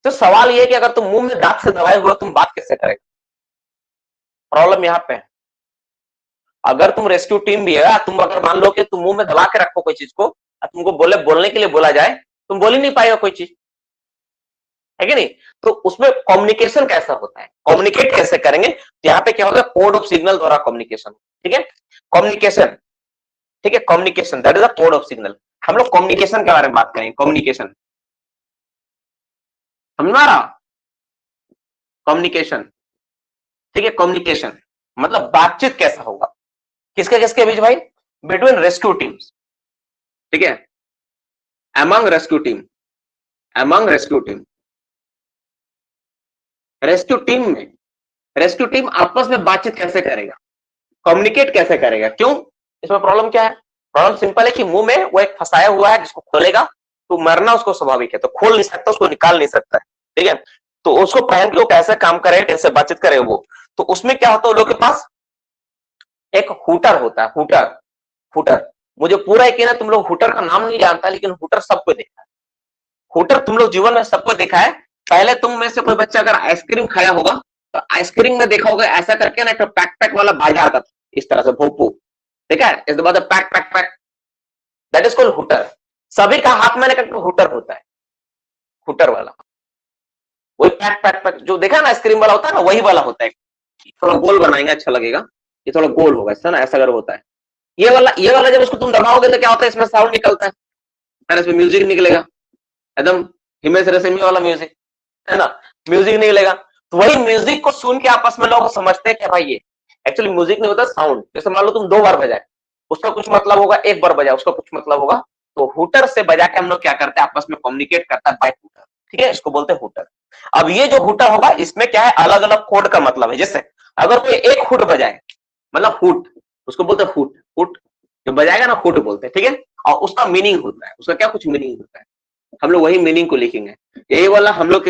तो सवाल ये है कि अगर तुम मुंह में दांत से दबाए हुआ तुम बात कैसे करेगा? प्रॉब्लम यहां पे है। अगर तुम रेस्क्यू टीम भी है, तुम अगर मान लो कि तुम मुंह में दबा के रखो कोई चीज को, तुमको बोलने के लिए बोला जाए, तुम बोल ही नहीं पाएगा कोई चीज, है कि नहीं? तो उसमें कम्युनिकेशन कैसा होता है, कम्युनिकेट कैसे करेंगे? तो यहाँ पे क्या होगा, कोड ऑफ सिग्नल द्वारा कम्युनिकेशन। ठीक है, कम्युनिकेशन, ठीक है, communication that is a code of signal. हम लोग कम्युनिकेशन के बारे में बात करेंगे। कम्युनिकेशन समझ में आ रहा? कम्युनिकेशन, ठीक है, कम्युनिकेशन मतलब बातचीत कैसा होगा, किसके किसके बीच भाई? बिटवीन रेस्क्यू टीम्स, ठीक है, among rescue team, among rescue team. Rescue team में, रेस्क्यू टीम आपस में बातचीत कैसे करेगा, कम्युनिकेट कैसे करेगा? क्यों? इसमें प्रॉब्लम क्या है? प्रॉब्लम सिंपल है कि मुंह में वो एक फंसाया हुआ है जिसको खोलेगा तो मरना उसको स्वाभाविक है, तो खोल नहीं सकता, उसको निकाल नहीं सकता है। ठीक है, तो उसको पहन के वो कैसे काम करे, कैसे बातचीत करे वो, तो उसमें क्या होता है, लोगों के पास एक हुटर होता है, हुटर, हुटर। मुझे पूरा यकीन है तुम लोग हुटर का नाम नहीं जानता, लेकिन हुटर सबको देखा है। हुटर तुम लोग जीवन में सबको देखा है। पहले तुम में से कोई बच्चा अगर आइसक्रीम खाया होगा तो आइसक्रीम में देखा होगा ऐसा करके ना, तो पैक पैक वाला बाजा आता था इस तरह से, भोपू, ठीक है, इसके बाद pack pack pack, that is called hooter. सभी का हाथ में ना हुटर होता है, हुटर वाला, वही पैक पैक पैक जो देखा ना आइसक्रीम वाला होता है ना, वही वाला होता है। थोड़ा गोल बनाएंगे अच्छा लगेगा, ये थोड़ा गोल होगा ऐसा ना, ऐसा अगर होता है। ये वाला जब उसको तुम दबाओगे तो क्या होता है, इसमें साउंड निकलता है, इसमें म्यूजिक निकलेगा, एकदम हिमेश रेशमिया वाला म्यूजिक, है ना, म्यूजिक निकलेगा। तो वही म्यूजिक को सुन के आपस में लोग समझते हैं कि भाई ये एक्चुअली म्यूजिक नहीं होता, साउंड। जैसे मान लो तुम 2 बार बजाए, उसका कुछ मतलब होगा, 1 बार बजाए उसका कुछ मतलब होगा। तो हुटर से बजा के हम लोग क्या करते हैं, आपस में कम्युनिकेट करता है बाय हुटर, ठीक है, इसको बोलते हैं हुटर। अब ये जो हुटर होगा इसमें क्या है, अलग अलग कोड का मतलब है। जैसे अगर कोई एक हुट बजाए, मतलब हुट, उसको बोलते हैं हुट, हुट जो बजाएगा ना हुट बोलते हैं, ठीक है, और उसका मीनिंग होता है, उसका क्या कुछ मीनिंग होता है, हम लोग वही मीनिंग को लिखेंगे। यही वाला हम लोग